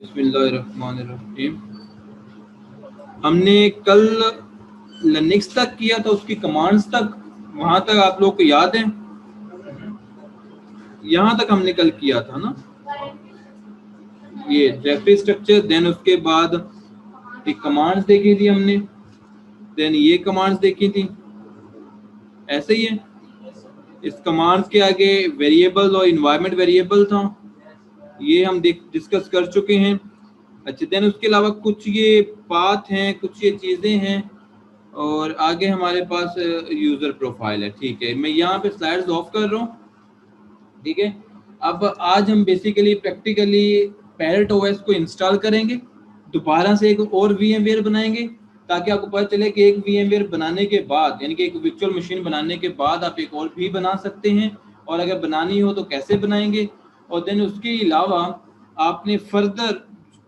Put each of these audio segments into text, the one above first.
बिस्मिल्लाहिर्रहमानिर्रहीम। हमने कल लिनक्स तक किया था, उसकी कमांड्स तक, वहां तक आप लोग को याद है? यहाँ तक हमने कल किया था ना, ये डायरेक्टरी स्ट्रक्चर। देन उसके बाद एक कमांड्स देखी थी हमने, देन ये कमांड्स देखी थी, ऐसे ही है। इस कमांड्स के आगे वेरिएबल और इन्वायरमेंट वेरिएबल था, ये हम डिस्कस कर चुके हैं। अच्छा, देन उसके अलावा कुछ ये पाथ हैं, कुछ ये चीज़ें हैं, और आगे हमारे पास यूज़र प्रोफाइल है। ठीक है, मैं यहाँ पे स्लाइड्स ऑफ कर रहा हूँ। ठीक है, अब आज हम बेसिकली प्रैक्टिकली पैरेट ओएस को इंस्टॉल करेंगे, दोबारा से एक और वीएमवेयर बनाएंगे, ताकि आपको पता चले कि एक वीएमवेयर बनाने के बाद, यानी कि एक वर्चुअल मशीन बनाने के बाद आप एक और भी बना सकते हैं, और अगर बनानी हो तो कैसे बनाएंगे। और देन उसके अलावा आपने फर्दर,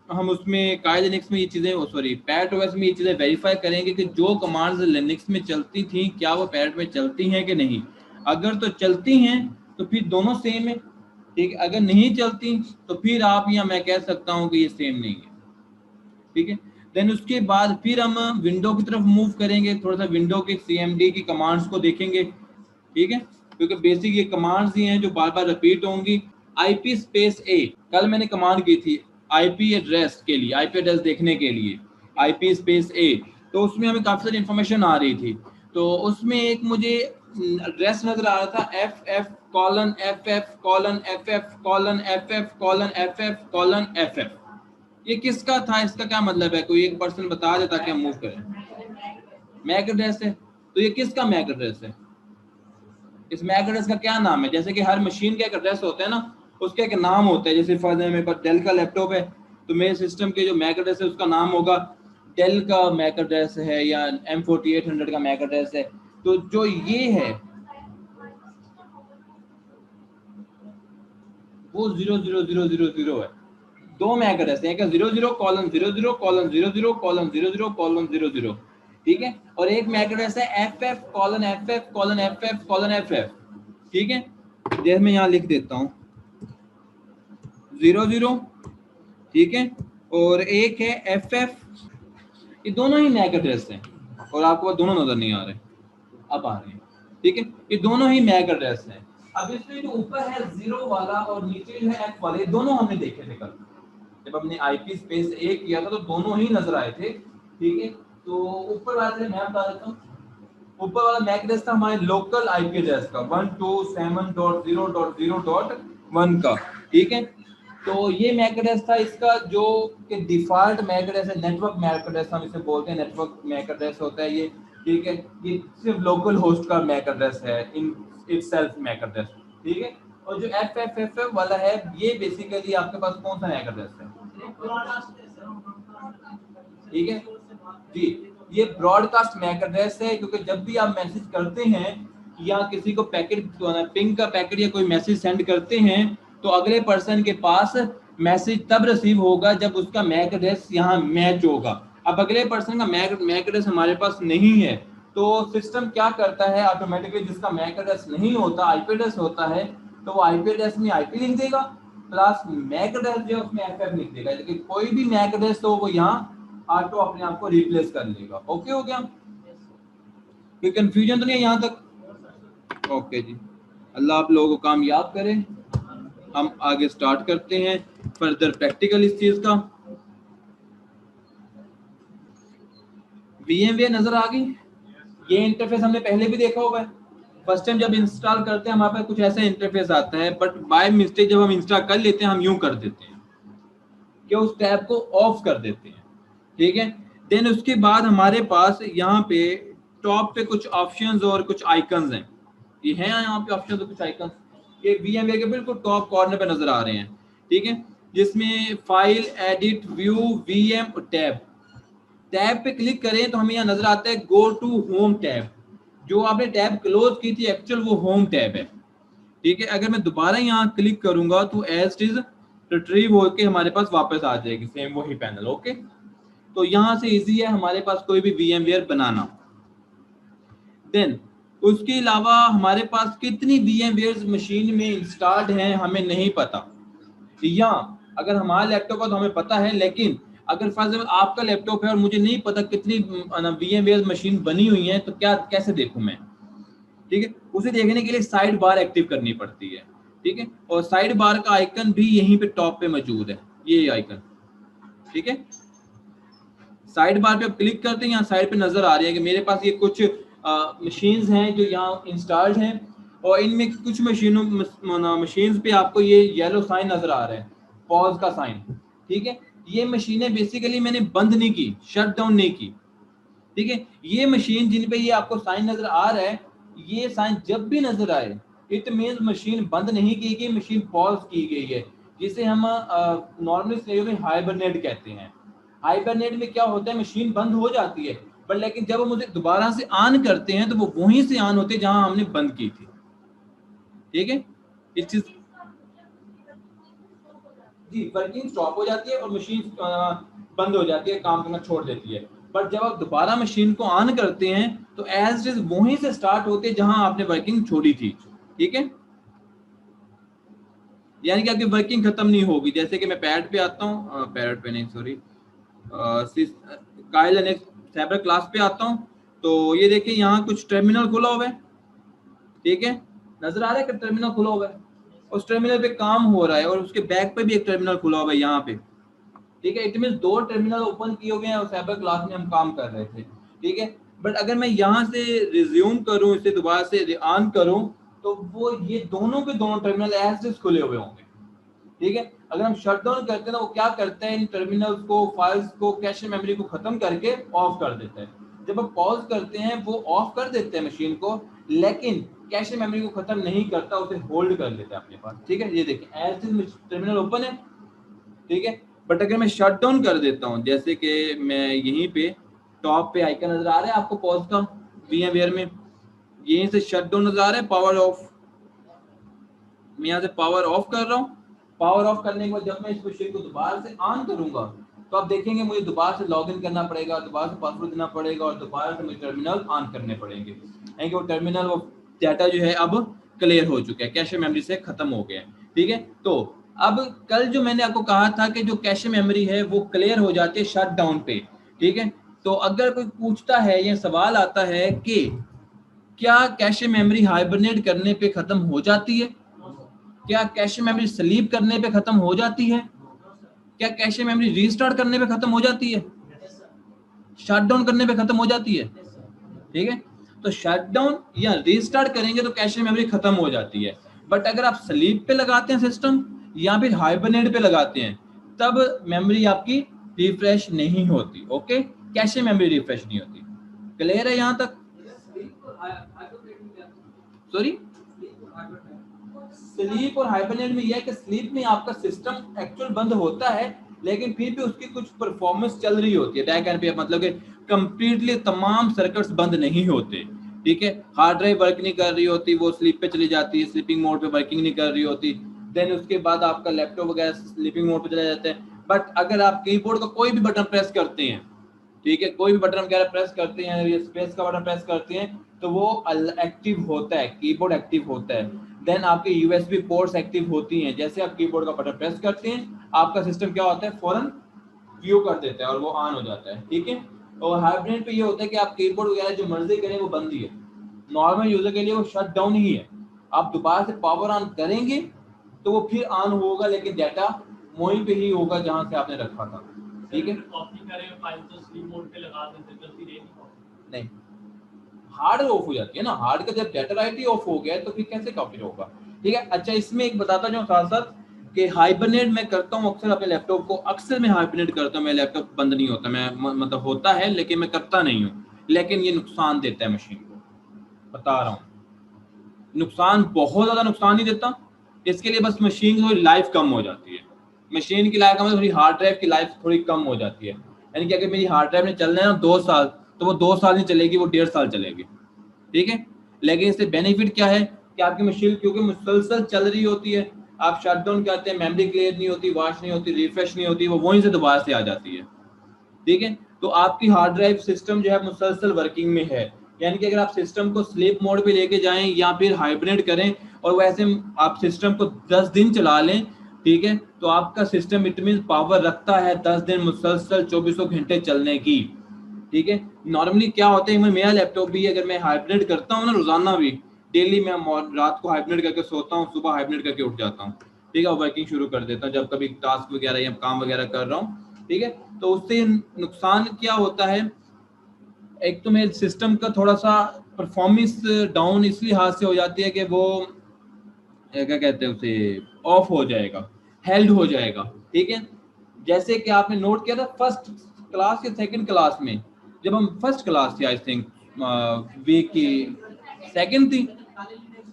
हम उसमें काइल लिनक्स में ये चीज़ें, सॉरी पैरेट ओएस में ये चीज़ें वेरीफाई करेंगे कि जो कमांड्स लिनक्स में चलती थी क्या वो पैरेट में चलती हैं कि नहीं। अगर तो चलती हैं तो फिर दोनों सेम है। ठीक है, अगर नहीं चलती तो फिर आप या मैं कह सकता हूँ कि ये सेम नहीं है। ठीक है, देन उसके बाद फिर हम विंडो की तरफ मूव करेंगे, थोड़ा सा विंडो के सीएमडी की कमांड्स को देखेंगे। ठीक है, क्योंकि बेसिक ये कमांड्स ही हैं जो बार बार रिपीट होंगी। आईपी स्पेस ए, कल मैंने कमांड की थी आईपी एड्रेस के लिए, आईपी एड्रेस देखने के लिए, आईपी स्पेस ए। तो उसमें हमें काफ़ी सारी इंफॉर्मेशन आ रही थी, तो उसमें एक मुझे एड्रेस नजर आ रहा था FF:FF:FF:FF:FF:FF। ये किसका था, इसका क्या मतलब है? कोई एक पर्सन बता देता कि हम मूव करें। मैक एड्रेस है, तो ये किसका मैक एड्रेस है? इस मैक एड्रेस का क्या नाम है? जैसे कि हर मशीन का एक एड्रेस होता है ना, उसका एक नाम होता है। जैसे फॉर एग्जाम्पल मेरे पास डेल का लैपटॉप है, तो मेरे सिस्टम के जो मैक एड्रेस है उसका नाम होगा डेल का मैक एड्रेस है, या M4800 का मैक एड्रेस है। तो जो ये है वो 00000 है। दो मैक एड्रेस है, एक 00:00:00:00:00:00। ठीक है, और एक मैक एड्रेस है FF:FF:FF:FF। ठीक है, जैसे मैं यहाँ लिख देता हूँ 00। ठीक है, और एक है FF। ये दोनों ही मैक एड्रेस हैं, और आपको दोनों नजर नहीं आ रहे, अब आ रहे हैं। ठीक है, ये दोनों ही मैक एड्रेस हैं। अब इसमें जो ऊपर है 0 वाला और नीचे जो है F वाले, दोनों हमने देखे थे कल जब हमने आईपी स्पेस ए किया था, तो दोनों ही नजर आए थे। ठीक है, तो ऊपर वाले मैं बता देता हूँ। ऊपर वाला मैक एड्रेस था हमारे लोकल आईपी एड्रेस का 127.0.0.1 का। ठीक है, तो ये मैक एड्रेस था इसका, जो कि डिफॉल्ट मैक एड्रेस है, नेटवर्क मैक एड्रेस हम इसे बोलते हैं, नेटवर्क मैक एड्रेस होता है ये। ठीक है, ये सिर्फ लोकल होस्ट का मैक एड्रेस है, इन इटसेल्फ मैक एड्रेस। ठीक है, और जो FFFF वाला है, ये बेसिकली आपके पास कौन सा मैक एड्रेस है? ठीक है जी, ये ब्रॉडकास्ट मैक एड्रेस है, क्योंकि जब भी आप मैसेज करते हैं या किसी को पैकेट, पिंग का पैकेट या कोई मैसेज सेंड करते हैं, तो अगले पर्सन के पास मैसेज तब रिसीव होगा जब उसका मैक एड्रेस यहाँ मैच होगा। अब अगले पर्सन का मैक एड्रेस हमारे पास नहीं है, तो सिस्टम क्या करता है ऑटोमेटिकली, जिसका मैक एड्रेस नहीं होता, आईपी एड्रेस होता है, तो वो आईपी एड्रेस में आईपी लिख देगा, प्लस मैक एड्रेस जो है उसमें FF लिख देगा। लेकिन कोई भी मैक एड्रेस हो वो यहाँ ऑटो अपने आप को रिप्लेस कर लेगा। ओके हो गया? कोई कंफ्यूजन तो नहीं है यहाँ तक? ओके जी, अल्लाह आप लोगों को कामयाब करे। हम आगे स्टार्ट करते हैं फर्दर प्रैक्टिकल इस चीज का। VMware नजर आ गई? ये इंटरफेस हमने पहले भी देखा होगा। फर्स्ट टाइम जब इंस्टॉल करते हैं हमारे पास कुछ ऐसा इंटरफेस आता है, बट बाय मिस्टेक जब हम इंस्टॉल कर लेते हैं हम यूं कर देते हैं कि उस टैब को ऑफ कर देते हैं। ठीक है, देन उसके बाद हमारे पास यहाँ पे टॉप पे कुछ ऑप्शंस और कुछ आइकन्स हैं। ये हैं यहाँ पे ऑप्शंस और कुछ आइकन्स, ये VMware के बिल्कुल टॉप कॉर्नर पे नजर आ रहे हैं। ठीक है, जिसमें फाइल, एडिट, व्यू, VM और टैब। टैब पे क्लिक करें तो हमें यहाँ नजर आता है गो टू होम टैब। जो आपने टैब क्लोज की थी एक्चुअल वो होम टैब है। ठीक है, अगर मैं दोबारा यहाँ क्लिक करूंगा तो एज इट इज रिट्रीव होके हमारे पास वापस आ जाएगी सेम वही पैनल। ओके, तो यहाँ से इजी है हमारे पास कोई भी VMware बनाना। देन उसके अलावा हमारे पास कितनी VMware मशीन में इंस्टॉल्ड हैं हमें नहीं पता, या अगर हमारा लैपटॉप है तो हमें पता है, लेकिन अगर फॉर एग्जाम्पल आपका लैपटॉप है और मुझे नहीं पता कितनी VMware मशीन बनी हुई है, तो क्या कैसे देखूं मैं? ठीक है, उसे देखने के लिए साइड बार एक्टिव करनी पड़ती है। ठीक है, और साइड बार का आइकन भी यहीं पे टॉप पे मौजूद है, ये आइकन। ठीक है, साइड बार पे आप क्लिक करते हैं, यहाँ साइड पे नजर आ रही है कि मेरे पास ये कुछ मशीन्स हैं जो यहाँ इंस्टॉल्ड हैं, और इनमें कुछ मशीन्स पे आपको ये येलो साइन नजर आ रहा है, पॉज का साइन। ठीक है, ये मशीनें बेसिकली मैंने बंद नहीं की, शट डाउन नहीं की। ठीक है, ये मशीन जिन पे ये आपको साइन नजर आ रहा है, ये साइन जब भी नजर आए इट मींस मशीन बंद नहीं की गई, मशीन पॉज की गई है, जिसे हम नॉर्मली स्लेव में हाइबरनेट कहते हैं। हाइबरनेट में क्या होता है, मशीन बंद हो जाती है, पर लेकिन जब हम उसे दोबारा से ऑन करते हैं तो वो वहीं से ऑन होते हैं जहां हमने बंद की थी। ठीक है, इस चीज जी वर्किंग स्टॉप हो जाती है और मशीन बंद हो जाती है, काम करना छोड़ देती है। बट जब आप दोबारा मशीन को ऑन करते हैं तो एज इज वहीं से स्टार्ट होते हैं जहां आपने वर्किंग छोड़ी थी। ठीक है, यानी कि आपकी वर्किंग खत्म नहीं होगी। जैसे कि मैं पैड पे आता हूँ, पैड पे नहीं sorry, Kyle and cyber class पे आता हूँ, तो ये देखिए यहाँ कुछ टर्मिनल खुला हुआ है। ठीक है, नजर आ रहा है कि टर्मिनल खुला हुआ है, उस टर्मिनल पे काम हो रहा है, और उसके बैक पे भी एक टर्मिनल खुला हुआ है यहाँ पे। ठीक है, इट मीन 2 टर्मिनल ओपन किए हुए हैं और साइबर क्लास में हम काम कर रहे थे। ठीक है, बट अगर मैं यहाँ से रिज्यूम करूँ, इसे दोबारा से ऑन करूँ, तो वो ये दोनों के दोनों टर्मिनल एज इज खुले हुए होंगे। ठीक है, अगर हम शट डाउन करते हैं ना, वो क्या करता है, इन टर्मिनल्स को, फाइल्स को, कैशे मेमोरी को खत्म करके ऑफ कर देता है। जब आप पॉज करते हैं वो ऑफ कर देते हैं मशीन को, लेकिन कैशे मेमोरी को खत्म नहीं करता, उसे होल्ड कर लेता है अपने पास। ठीक है, ये देखिए एज इज टर्मिनल ओपन है। ठीक है, बट अगर मैं शट डाउन कर देता हूँ, जैसे कि मैं यहीं पे टॉप पे आइकन नजर आ रहा है आपको पॉज का VMware में, यहीं से शट डाउन नजर आ रहा है, पावर ऑफ। मैं यहाँ से पावर ऑफ कर रहा हूँ। पावर ऑफ करने के बाद जब मैं इस मशीन को दोबारा से ऑन करूंगा, तो आप देखेंगे मुझे दोबारा से लॉग इन करना पड़ेगा, दोबारा से पासवर्ड देना पड़ेगा, और दोबारा से मुझे टर्मिनल ऑन करने पड़ेंगे, यानी कि वो टर्मिनल, वो डाटा जो है अब क्लियर हो चुका है, कैशे मेमोरी से खत्म हो गया है। ठीक है, तो अब कल जो मैंने आपको कहा था कि जो कैशे मेमोरी है वो क्लियर हो जाती है शट डाउन पे। ठीक है, तो अगर कोई पूछता है, ये सवाल आता है कि क्या कैशे मेमोरी हाइबरनेट करने पे खत्म हो जाती है, क्या कैशे मेमोरी स्लीप करने पे खत्म हो जाती है, क्या कैशे मेमोरी रीस्टार्ट करने पे खत्म हो जाती है, शट डाउन करने पे खत्म हो जाती है? ठीक है, तो शट डाउन या रीस्टार्ट करेंगे तो कैशे मेमोरी खत्म हो जाती है। बट अगर आप स्लीप पे लगाते हैं सिस्टम, या फिर हाइबरनेट पे लगाते हैं, तब मेमोरी आपकी रिफ्रेश नहीं होती। ओके, कैशे मेमोरी रिफ्रेश नहीं होती। क्लियर है यहाँ तक? सॉरी, स्लीप और हाइबरनेट में यह है कि स्लीप में आपका सिस्टम एक्चुअल बंद होता है, लेकिन फिर भी उसकी कुछ परफॉर्मेंस चल रही होती है बैक एंड पे, मतलब कि कंप्लीटली तमाम सर्किट्स बंद नहीं होते। ठीक है, हार्ड ड्राइव वर्क नहीं कर रही होती, वो स्लीप पे चली जाती है, स्लीपिंग मोड पे वर्किंग नहीं कर रही होती। देन उसके बाद आपका लैपटॉप वगैरह स्लीपिंग मोड पे चला जाता है। बट अगर आप कीबोर्ड का कोई भी बटन प्रेस करते हैं, ठीक है, कोई भी बटन वगैरह प्रेस करते हैं या स्पेस का बटन प्रेस करते हैं, तो वो एक्टिव होता है, कीबोर्ड एक्टिव होता है। देन आपके यूएसबी पोर्ट्स एक्टिव होती हैं। जैसे आप कीबोर्ड का बटन प्रेस करते हैं, आपका सिस्टम क्या होता है, फौरन व्यू कर देता है और वो ऑन हो जाता है। ठीक है, और हाइब्रिड पे ये होता है कि आप कीबोर्ड वगैरह जो मर्जी करें वो बंद ही है। नॉर्मल यूजर के लिए वो शट डाउन ही है। आप दोबारा से पावर ऑन करेंगे तो वो फिर ऑन होगा, लेकिन डाटा वहीं पे ही होगा जहां से आपने रखा था। ठीक है, कॉपी करें फाइल तो स्लीप मोड पे लगा देते, गलती नहीं, हार्ड ऑफ हो जाती है ना, हार्ड का जब डाटा राइट ही ऑफ हो गया तो फिर कैसे कॉपी होगा। ठीक है, अच्छा इसमें एक बताता जाऊँ साथ साथ कि हाइबरनेट मैं करता हूँ अक्सर अपने लैपटॉप को, अक्सर मैं हाइबरनेट करता हूँ, मेरा लैपटॉप बंद नहीं होता, मैं मतलब होता है लेकिन मैं करता नहीं हूँ, लेकिन ये नुकसान देता है मशीन को, बता रहा हूँ, नुकसान बहुत ज्यादा नुकसान नहीं देता। इसके लिए बस मशीन की लाइफ कम हो जाती है, मशीन की लाइफ कम, थोड़ी हार्ड ड्राइव की लाइफ थोड़ी कम हो जाती है। यानी कि अगर मेरी हार्ड ड्राइव ने चलना है ना 2 साल, तो वो 2 साल नहीं चलेगी, वो 1.5 साल चलेगी। ठीक है, लेकिन इससे बेनिफिट क्या है कि आपकी मशीन क्योंकि मुसलसल चल रही होती है, आप शट डाउन करते हैं, मेमोरी क्लियर नहीं होती, वॉश नहीं होती, रिफ्रेश नहीं होती, वो वहीं से दोबारा से आ जाती है। ठीक है, तो आपकी हार्ड ड्राइव सिस्टम जो है मुसलसल वर्किंग में है। यानी कि अगर आप सिस्टम को स्लीप मोड पे लेके जाएं या फिर हाइब्रिड करें और वैसे आप सिस्टम को 10 दिन चला लें, ठीक है, तो आपका सिस्टम इट मीन पावर रखता है 10 दिन मुसलसल 24 घंटे चलने की। ठीक है, नॉर्मली क्या होता है, मेरा लैपटॉप भी अगर मैं हाइब्रिड करता हूँ ना रोजाना भी, डेली मैं रात को हाइब्रिड करके सोता हूँ, सुबह हाइब्रिड करके उठ जाता हूँ। ठीक है, वर्किंग शुरू कर देता हूँ जब कभी टास्क वगैरह या काम वगैरह कर रहा हूँ। ठीक है, तो उससे नुकसान क्या होता है, एक तो मेरे सिस्टम का थोड़ा सा परफॉर्मेंस डाउन इसलिए हाथ से हो जाती है कि वो क्या कहते हैं उसे, ऑफ हो जाएगा, हेल्ड हो जाएगा। ठीक है, जैसे कि आपने नोट किया था फर्स्ट क्लास या सेकंड क्लास में, जब हम फर्स्ट क्लास थी आई थिंक, वीक की सेकंड थी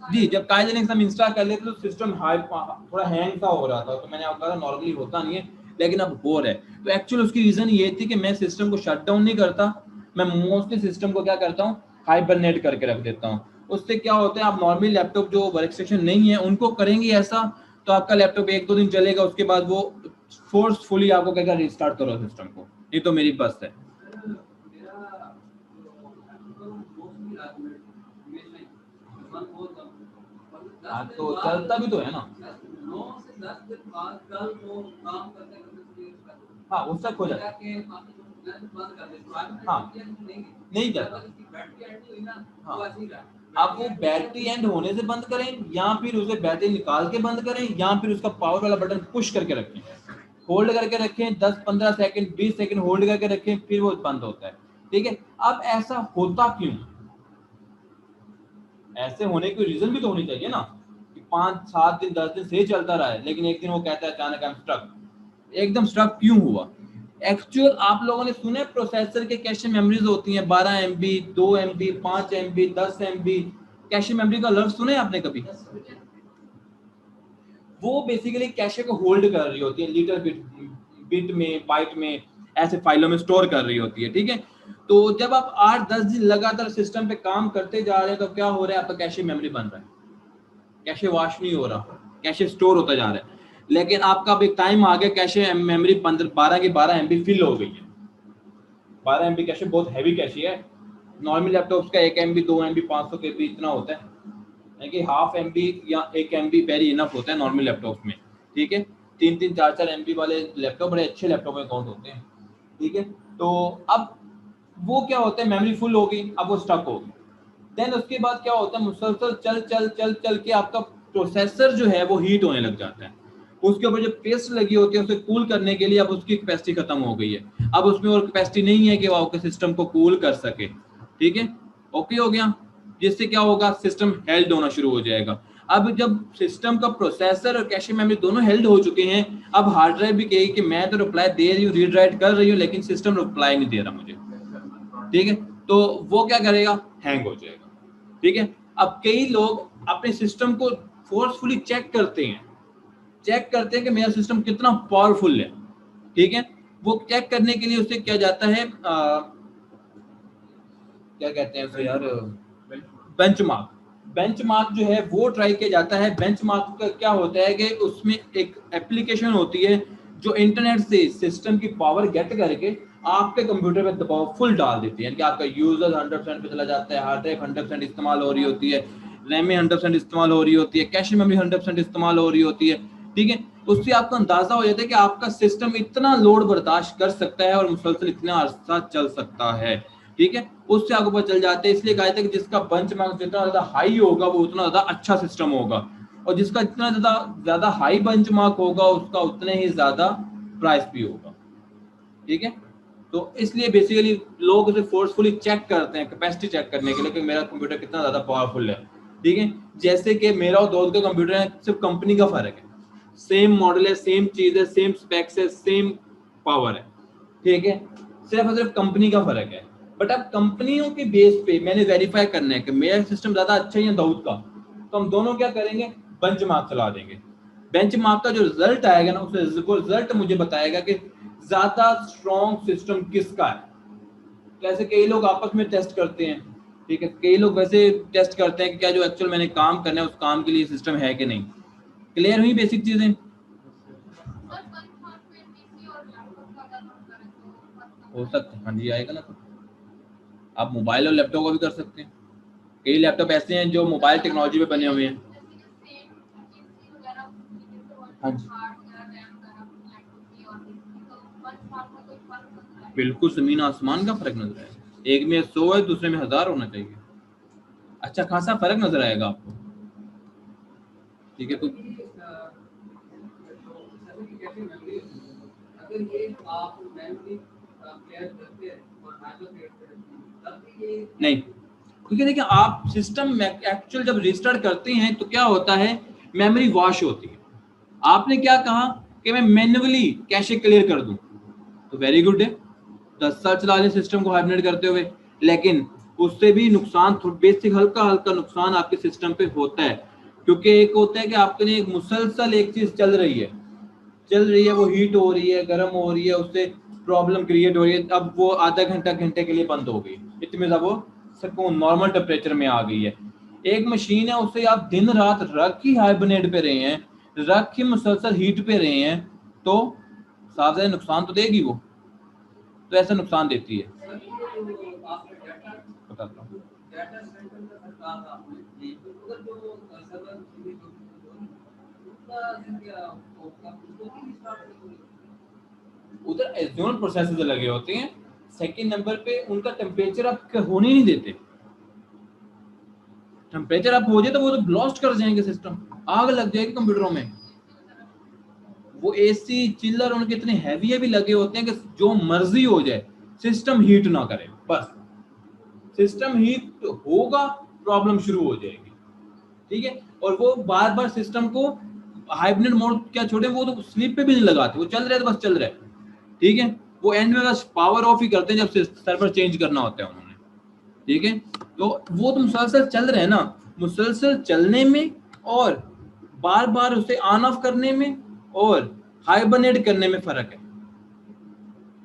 जी, जब काइलिनेक्स हम इंस्टॉल कर लेते तो सिस्टम हाई थोड़ा हैंग सा हो रहा था, तो मैंने आपको कहा नॉर्मली होता नहीं है लेकिन अब हो रहा है। तो एक्चुअल उसकी रीजन ये थी कि मैं सिस्टम को शट डाउन नहीं करता, मैं मोस्टली सिस्टम को क्या करता हूँ, हाइबरनेट करके रख देता हूँ। उससे क्या होता है, आप नॉर्मली लैपटॉप जो वर्क स्टेशन नहीं है उनको करेंगे ऐसा, तो आपका लैपटॉप 1-2 दिन चलेगा, उसके बाद वो फोर्सफुली आपको कहेगा रिस्टार्ट करो सिस्टम को। ये तो मेरी बस है। हाँ, तो चलता भी तो है ना। 9 से 10 दिन बाद कल वो काम करते करते, हाँ उस तक हो जाता है। हाँ नहीं जाता। हाँ, आप वो बैटरी एंड होने से बंद करें या फिर उसे बैटरी निकाल के बंद करें या फिर उसका पावर वाला बटन पुश करके रखें, होल्ड करके रखें 10-15 सेकंड 20 सेकंड होल्ड करके रखें, फिर वो बंद होता है। ठीक है, अब ऐसा होता क्यों, ऐसे होने की रीजन भी तो होनी चाहिए ना, कि 5-7 दिन 10 दिन सही चलता रहा है लेकिन एक दिन वो कहता है अचानक आई एम स्ट्रक। एकदम स्ट्रक क्यों हुआ, एक्चुअल आप लोगों ने सुने प्रोसेसर के कैशे मेमोरीज होती हैं 12 MB 2 MB 5 MB 10 MB, cache memory का लफ्ज सुने आपने कभी? वो बेसिकली कैशे को होल्ड कर रही होती है, लिटिल बिट में बाइट में ऐसे फाइलों में स्टोर कर रही होती है। ठीक है, तो जब आप 8-10 दिन लगातार सिस्टम पे काम करते जा रहे हैं तो क्या हो रहा है, आपका कैशे मेमोरी बन रहा है, कैशे वॉश नहीं हो रहा, कैशे स्टोर होता जा रहा है। लेकिन आपका अब एक टाइम आ गया कैशे मेमोरी 12 की 12 MB फिल हो गई है। 12 MB कैशे बहुत हैवी कैशे है, नॉर्मल लैपटॉप्स का 1 MB 2 MB 500 KB इतना होता है कि हाफ MB या 1 MB वेरी इनफ होता है नॉर्मल लैपटॉप्स में। ठीक है, 3-3 4-4 MB वाले लैपटॉप बड़े अच्छे लैपटॉप में काउंट होते हैं। ठीक है, तो अब वो क्या होता है, मेमोरी फुल होगी, अब वो स्टक होगी। देन उसके बाद क्या होता है, मुसलसल चल चल चल चल के आपका प्रोसेसर जो है वो हीट होने लग जाता है, उसके ऊपर जो पेस्ट लगी होती है उसे कूल करने के लिए अब उसकी कैपेसिटी खत्म हो गई है, अब उसमें और कैपेसिटी नहीं है कि वो आपके सिस्टम को कूल कर सके। ठीक है, ओके हो गया, जिससे क्या होगा, सिस्टम हेल्ड होना शुरू हो जाएगा। अब जब सिस्टम का प्रोसेसर और कैशे मेमोरी दोनों हेल्ड हो चुके हैं, अब हार्ड ड्राइव भी कहेगी कि मैं तो रिप्लाई दे रही हूँ, रीड राइट कर रही हूँ, लेकिन सिस्टम रिप्लाई नहीं दे रहा मुझे। ठीक है, तो वो क्या करेगा, हैंग हो जाएगा। ठीक है, अब कई लोग अपने सिस्टम को फोर्सफुली चेक करते हैं कि मेरा सिस्टम कितना पावरफुल है। ठीक है, वो चेक करने के लिए उसे क्या जाता है, क्या कहते हैं उसे यार, बेंचमार्क। बेंचमार्क जो है वो ट्राई किया जाता है। बेंचमार्क का क्या होता है कि उसमें एक एप्लीकेशन होती है जो इंटरनेट से सिस्टम की पावर गेट करके आपके कंप्यूटर पे दबाव फुल डाल देती है, यानी कि आपका यूजर 100% पे चला जाता है, हार्ड ड्राइव 100% इस्तेमाल हो रही होती है, रैम 100% इस्तेमाल हो रही होती है, कैश मेमोरी 100% इस्तेमाल हो रही होती है। ठीक है, उससे आपको अंदाजा हो जाता है कि आपका सिस्टम इतना लोड बर्दाश्त कर सकता है और मुसलसल इतना अरसा चल सकता है। ठीक है, उससे आपको पता चल जाता है। इसलिए कहा जाता है कि जिसका बेंचमार्क जितना ज्यादा हाई होगा वो उतना ज्यादा अच्छा सिस्टम होगा, और जिसका जितना ज्यादा हाई बेंचमार्क होगा उसका उतने ही ज्यादा प्राइस भी होगा। ठीक है, तो इसलिए बेसिकली लोग उसे फोर्सफुली चेक करते हैं कैपेसिटी चेक करने के लिए कि मेरा कंप्यूटर कितना ज्यादा पावरफुल है। ठीक है, जैसे कि मेरा और दोस्त का कंप्यूटर है, सिर्फ कंपनी का फर्क है, सेम मॉडल है, सेम चीज है, सेम स्पेक्स है, सेम पावर है। ठीक है, सिर्फ और सिर्फ कंपनी का फर्क है। बट अब कंपनियों के बेस पे मैंने वेरीफाई करना है कि मेरा सिस्टम ज्यादा अच्छा है या दाऊद का, तो हम दोनों क्या करेंगे, बेंचमार्क चला देंगे। बेंचमार्क का जो रिजल्ट आएगा ना, उस रिजल्ट मुझे बताएगा कि ज्यादा स्ट्रॉन्ग सिस्टम किसका है। जैसे कई लोग आपस में टेस्ट करते हैं, ठीक है, कई लोग वैसे टेस्ट करते हैं कि क्या जो एक्चुअल मैंने काम करना है उस काम के लिए सिस्टम है कि नहीं। क्लियर हुई बेसिक चीजें? हो सकता है, हाँ जी आएगा ना। तो आप मोबाइल और लैपटॉप का भी कर सकते हैं, कई लैपटॉप ऐसे हैं जो मोबाइल टेक्नोलॉजी पे बने हुए हैं। हाँ जी बिल्कुल जमीन आसमान का फर्क नजर आएगा, एक में 100 है दूसरे में 1000 होना चाहिए, अच्छा खासा फर्क नजर आएगा आपको। ठीक है तो नहीं, क्योंकि देखिए आप सिस्टम एक्चुअल जब रिस्टार्ट करते हैं तो क्या होता है, मेमोरी वॉश होती है। आपने क्या कहा कि मैं मैन्युअली कैशे क्लियर कर दूं, तो वेरी गुड है, 10 साल चला लें सिस्टम को हाइब्रिड करते हुए, लेकिन उससे भी नुकसान, बेसिक हल्का हल्का नुकसान आपके सिस्टम पे होता है। क्योंकि एक होता है कि आपके एक मुसलसल एक चीज चल रही है, वो हीट हो रही है, गर्म हो रही है, उससे प्रॉब्लम क्रिएट हो रही है, अब वो आधा घंटा घंटे के लिए बंद हो गई, इतने में वो सुकून नॉर्मल टेम्परेचर में आ गई है। एक मशीन है उससे आप दिन रात रख ही हाइबरनेट पे रहे हैं, रख ही मुसलसल हीट पे रहे हैं, तो साफ नुकसान तो देगी वो, तो ऐसा नुकसान देती है। बताता हूँ उधर एग्जॉन प्रोसेसर लगे होते हैं, सेकंड नंबर पे उनका टेम्परेचर आप होने नहीं देते, टेम्परेचर अप हो जाए तो वो तो ब्लास्ट कर जाएंगे सिस्टम, आग लग जाएगी कंप्यूटरों में। वो एसी चिल्लर उनके इतने हैवी लगे होते हैं कि जो मर्जी हो जाए सिस्टम हीट ना करे, बस सिस्टम हीट होगा प्रॉब्लम शुरू हो जाएगी। ठीक है, और वो बार बार सिस्टम को हाइब्रिड मोड क्या छोड़े, वो तो स्लीप पे भी नहीं लगाते, वो चल रहे तो बस चल रहे। ठीक है, वो एंड में बस पावर ऑफ ही करते हैं जब सर्वर चेंज करना होता है उन्होंने। ठीक है, तो वो तो मुसलसल चल रहे हैं ना, मुसलसल चलने में और बार बार उसे ऑन ऑफ करने में और हाइबरनेट करने में फर्क है।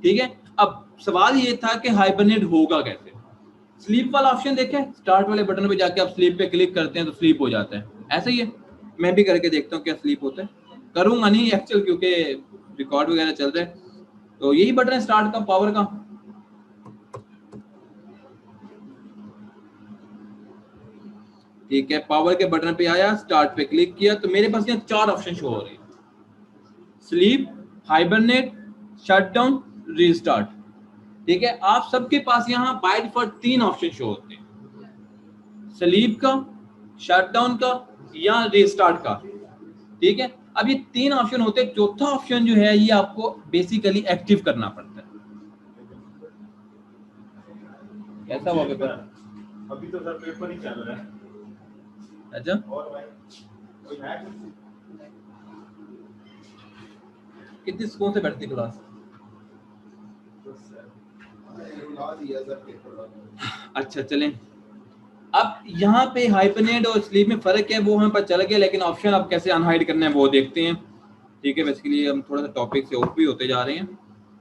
ठीक है, अब सवाल ये था कि हाइबरनेट होगा कैसे। स्लीप वाला ऑप्शन देखें, स्टार्ट वाले बटन पे जाके आप स्लीप पे क्लिक करते हैं तो स्लीप हो जाता है, ऐसा ही है। मैं भी करके देखता हूँ क्या स्लीप होता है, करूंगा नहीं एक्चुअल क्योंकि रिकॉर्ड वगैरह चल रहा है। तो यही बटन है स्टार्ट का, पावर का। ठीक है, पावर के बटन पे आया, स्टार्ट पे क्लिक किया, तो मेरे पास यहाँ 4 ऑप्शन शो हो रहे हैं, स्लीप, हाइबरनेट, शटडाउन, रीस्टार्ट। ठीक है, आप सबके पास यहाँ बाय डिफॉल्ट 3 ऑप्शन शो होते हैं, स्लीप का, शटडाउन का या रीस्टार्ट का। ठीक है, अब ये 3 ऑप्शन होते हैं, चौथा ऑप्शन जो है ये आपको बेसिकली एक्टिव करना पड़ता है। कैसा हुआ पेपर? अभी तो सर पेपर ही चल रहा है। अच्छा, और भाई कोई है कितनी सुकून से बैठती क्लास। अच्छा चलें, अब यहाँ पे हाइबरनेट और स्लीप में फर्क है वो हमें पता चल गया, लेकिन ऑप्शन अब कैसे अनहाइड करना है वो देखते हैं। ठीक है, बेसिकली हम थोड़ा सा टॉपिक से ऑफ भी होते जा रहे हैं,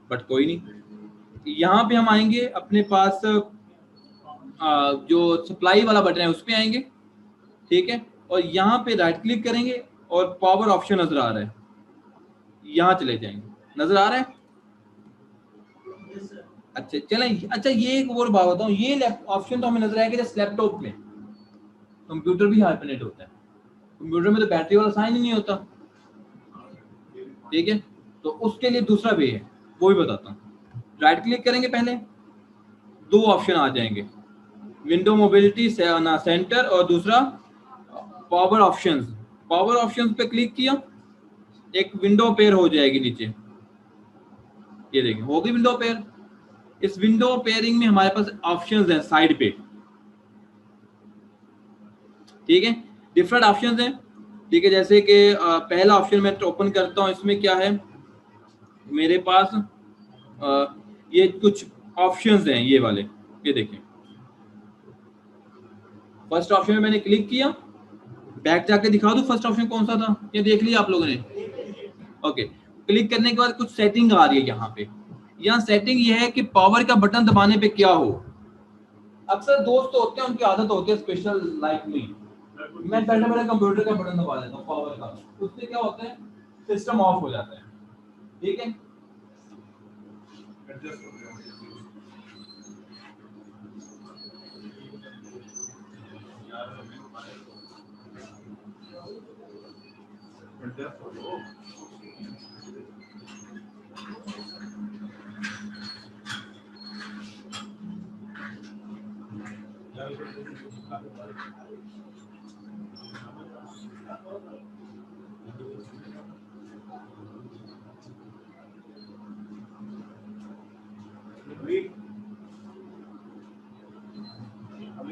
बट कोई नहीं। यहाँ पे हम आएंगे अपने पास जो सप्लाई वाला बटन है उस पर आएंगे। ठीक है, और यहाँ पे राइट क्लिक करेंगे और पावर ऑप्शन नजर आ रहा है, यहाँ चले जाएंगे, नजर आ रहा है। अच्छा चलें, अच्छा ये एक और बात बताऊँ, ये ऑप्शन तो हमें नजर आएगा जैसे लैपटॉप में, कंप्यूटर भी हाइबरनेट होता है, कंप्यूटर में तो बैटरी वाला साइन ही नहीं होता। ठीक है, तो उसके लिए दूसरा वे है, वो भी बताता हूँ। राइट क्लिक करेंगे, पहले 2 ऑप्शन आ जाएंगे, विंडो मोबिलिटी सेंटर और दूसरा पावर ऑप्शंस। पावर ऑप्शंस पे क्लिक किया, एक विंडो पेयर हो जाएगी नीचे, ये देखिए हो गई विंडो पेयर। इस विंडो पेयरिंग में हमारे पास ऑप्शंस हैं साइड पे। ठीक है, डिफरेंट ऑप्शंस हैं। ठीक है, जैसे कि पहला ऑप्शन मैं ओपन करता हूँ, इसमें क्या है मेरे पास, ये कुछ ऑप्शंस हैं ये वाले, ये देखें। फर्स्ट ऑप्शन में मैंने क्लिक किया, बैक जाके दिखा दूं फर्स्ट ऑप्शन कौन सा था, ये देख लिया आप लोगों ने। ओके, क्लिक करने के बाद कुछ सेटिंग आ रही है यहाँ पे। यहाँ सेटिंग ये है कि पावर का बटन दबाने पे क्या हो। अक्सर दोस्त होते हैं उनकी आदत होती है स्पेशल लाइक मी, मैं बैठे बैठे कंप्यूटर का बटन दबा देता हूँ पावर का, उससे क्या होता है सिस्टम ऑफ हो जाता है। ठीक है, अभी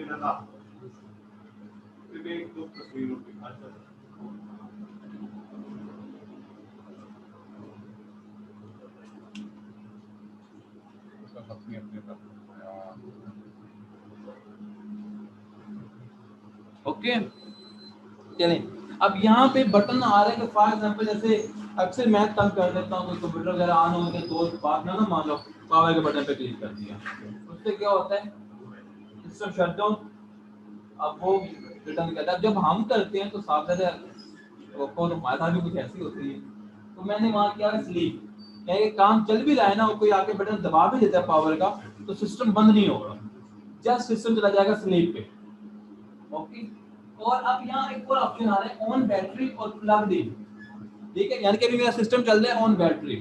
लगा एक दो तस्वीरों की ओके चलें। अब यहाँ पे बटन आ रहे हैं फॉर एग्जांपल, जैसे अक्सर मैं तंग कर देता हूँ, कोई कंप्यूटर वगैरह ऑन हो के दोस्त बात ना मान लो पावर के बटन पे क्लिक कर दिया, उससे क्या होता है सिस्टम शटडाउन, अब वो रिटर्न करता है। जब हम करते हैं तो सावधान तो हमारे साथ भी कुछ ऐसी होती है, तो मैंने वहाँ किया स्लीप, यानी काम चल भी रहा है ना, वो कोई आके बटन दबा भी देता है पावर का, तो सिस्टम बंद नहीं होगा, जस्ट सिस्टम चला जाएगा स्लीप पे। ओके, और अब यहाँ एक और ऑप्शन आ रहा है ऑन बैटरी और प्लग्ड इन, ठीक है, यानी कि अभी मेरा सिस्टम चल रहा है ऑन बैटरी,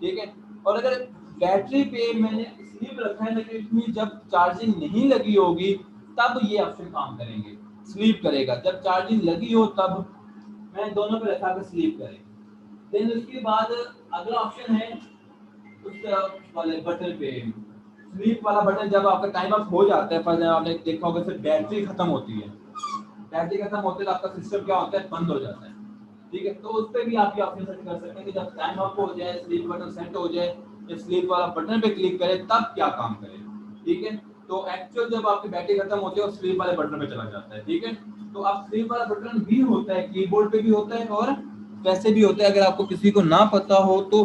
ठीक है, और अगर बैटरी पे मैंने स्लीप रखा है लेकिन इसमें जब चार्जिंग नहीं लगी होगी तब ये ऑप्शन काम करेंगे, स्लीप करेगा, जब चार्जिंग लगी हो तब मैं दोनों पे रखा कर स्लीप करें। देन उसके बाद अगला ऑप्शन है उस वाले बटन पे स्लीप वाला बटन, जब आपका टाइम अप हो जाता है, पर आपने देखा होगा सिर्फ बैटरी खत्म होती है, बैटरी खत्म होते है तो आपका सिस्टम क्या होता है बंद हो जाता है, ठीक है, तो उस पे भी आप ये ऑप्शन सेट कर सकते हैं कि जब टाइम अप हो जाए स्लीप बटन सेट हो जाए, स्लीप वाला बटन पे क्लिक करें तब क्या काम करे, ठीक है, तो एक्चुअल जब आपकी बैटरी खत्म होती है और स्लीप वाले बटन पे चला जाता है, ठीक है, तो आप स्लीप वाला बटन भी होता है कीबोर्ड पे भी होता है और वैसे भी होता है, अगर आपको किसी को ना पता हो तो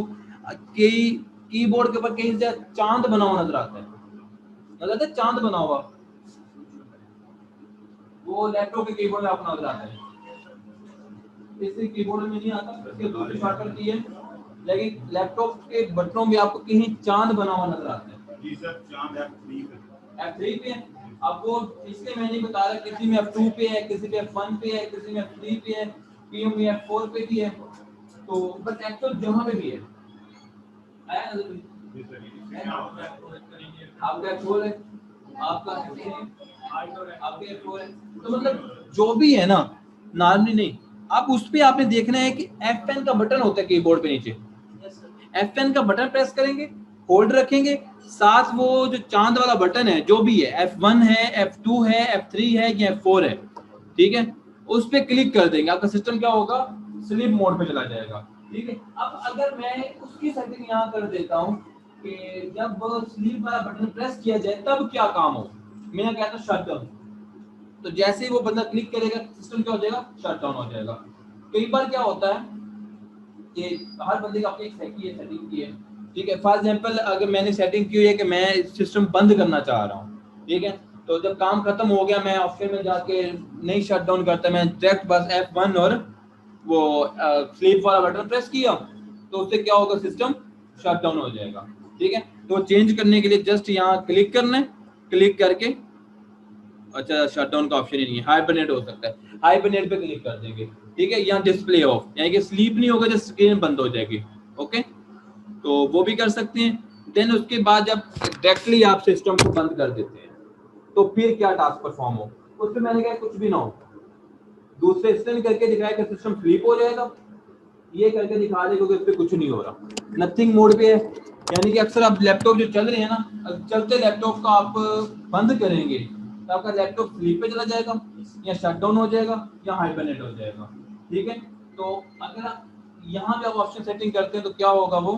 कई कीबोर्ड के ऊपर कहीं से चांद बना हुआ नजर आता है, नजर आता है चांद बना हुआ, वो लैपटॉप के कीबोर्ड में आपको नजर आता है, इसी कीबोर्ड में नहीं आता, इसके दूसरी शॉर्टकट की है, लेकिन लैपटॉप के बटनों में आपको कहीं चांद बना हुआ नजर आता है। जी सर, चांद F3 पे। F3 पे है, अब वो इसलिए मैं नहीं बता रहा, किसी में F2 पे है, किसी पे F1 पे है, किसी में F3 पे है, पीएम में F4 पे भी है, तो बट एक्चुअल जहां पे भी है आया नजर में? जी सर, इसमें क्या होता है? आपका F4 है, आपका F3 है, आपके F4 है, तो मतलब जो भी है ना नॉर्मली नहीं, अब उस पे आपने देखना है कि F10 का बटन होता है कीबोर्ड पे नीचे, F10 का बटन प्रेस करेंगे, होल्ड रखेंगे, साथ वो जो चांद वाला बटन है जो भी है F1 है, F2 है, F3 है या F4 है, ठीक है, उस पे क्लिक कर देंगे, आपका सिस्टम क्या होगा स्लीप मोड पे चला जाएगा, ठीक है। अब अगर मैं उसकी सेटिंग यहाँ कर देता हूँ कि जब स्लीप वाला बटन प्रेस किया जाए तब क्या काम हो, मैंने कहा था शट डाउन, तो जैसे ही वो बंदा क्लिक करेगा सिस्टम क्या हो जाएगा शट डाउन हो जाएगा। कई बार क्या होता है कि हर बंदे का अपनी एक सेटिंग की है, ठीक है, फॉर एग्जांपल अगर मैंने सेटिंग की है कि मैं सिस्टम बंद करना चाह रहा हूँ, ठीक है, तो जब काम खत्म हो गया मैं ऑप्शन में जाके नहीं शट डाउन करता, मैं डायरेक्ट बस F1 और वो स्लीप वाला बटन प्रेस किया तो उससे क्या होगा सिस्टम शट डाउन हो जाएगा, ठीक है, तो चेंज करने के लिए जस्ट यहाँ क्लिक करना है, क्लिक करके अच्छा शटडाउन का ऑप्शन ही नहीं है, हाइबरनेट हो सकता है, हाइबरनेट पे क्लिक कर देंगे, ठीक है, यहाँ डिस्प्ले ऑफ यानी कि स्लीप नहीं होगा, जस्ट स्क्रीन बंद हो जाएगी, ओके, तो वो भी कर सकते हैं। देन उसके बाद जब डायरेक्टली आप सिस्टम को बंद कर देते हैं तो फिर क्या टास्क परफॉर्म हो, उसमें मैंने कहा कुछ भी ना हो, दूसरे स्टैंड करके दिखाया कि सिस्टम स्लीप हो जाएगा, ये करके दिखा दे क्योंकि उस पर कुछ नहीं हो रहा, नथिंग मोड पे है, यानी कि अक्सर आप लैपटॉप जो चल रहे हैं ना, चलते लैपटॉप का आप बंद करेंगे तो आपका लैपटॉप स्लीप पे चला जाएगा या शट डाउन हो जाएगा या हाइबरनेट हो जाएगा, ठीक है, तो अगर आप यहाँ पे आप ऑप्शन सेटिंग करते हैं तो क्या होगा, वो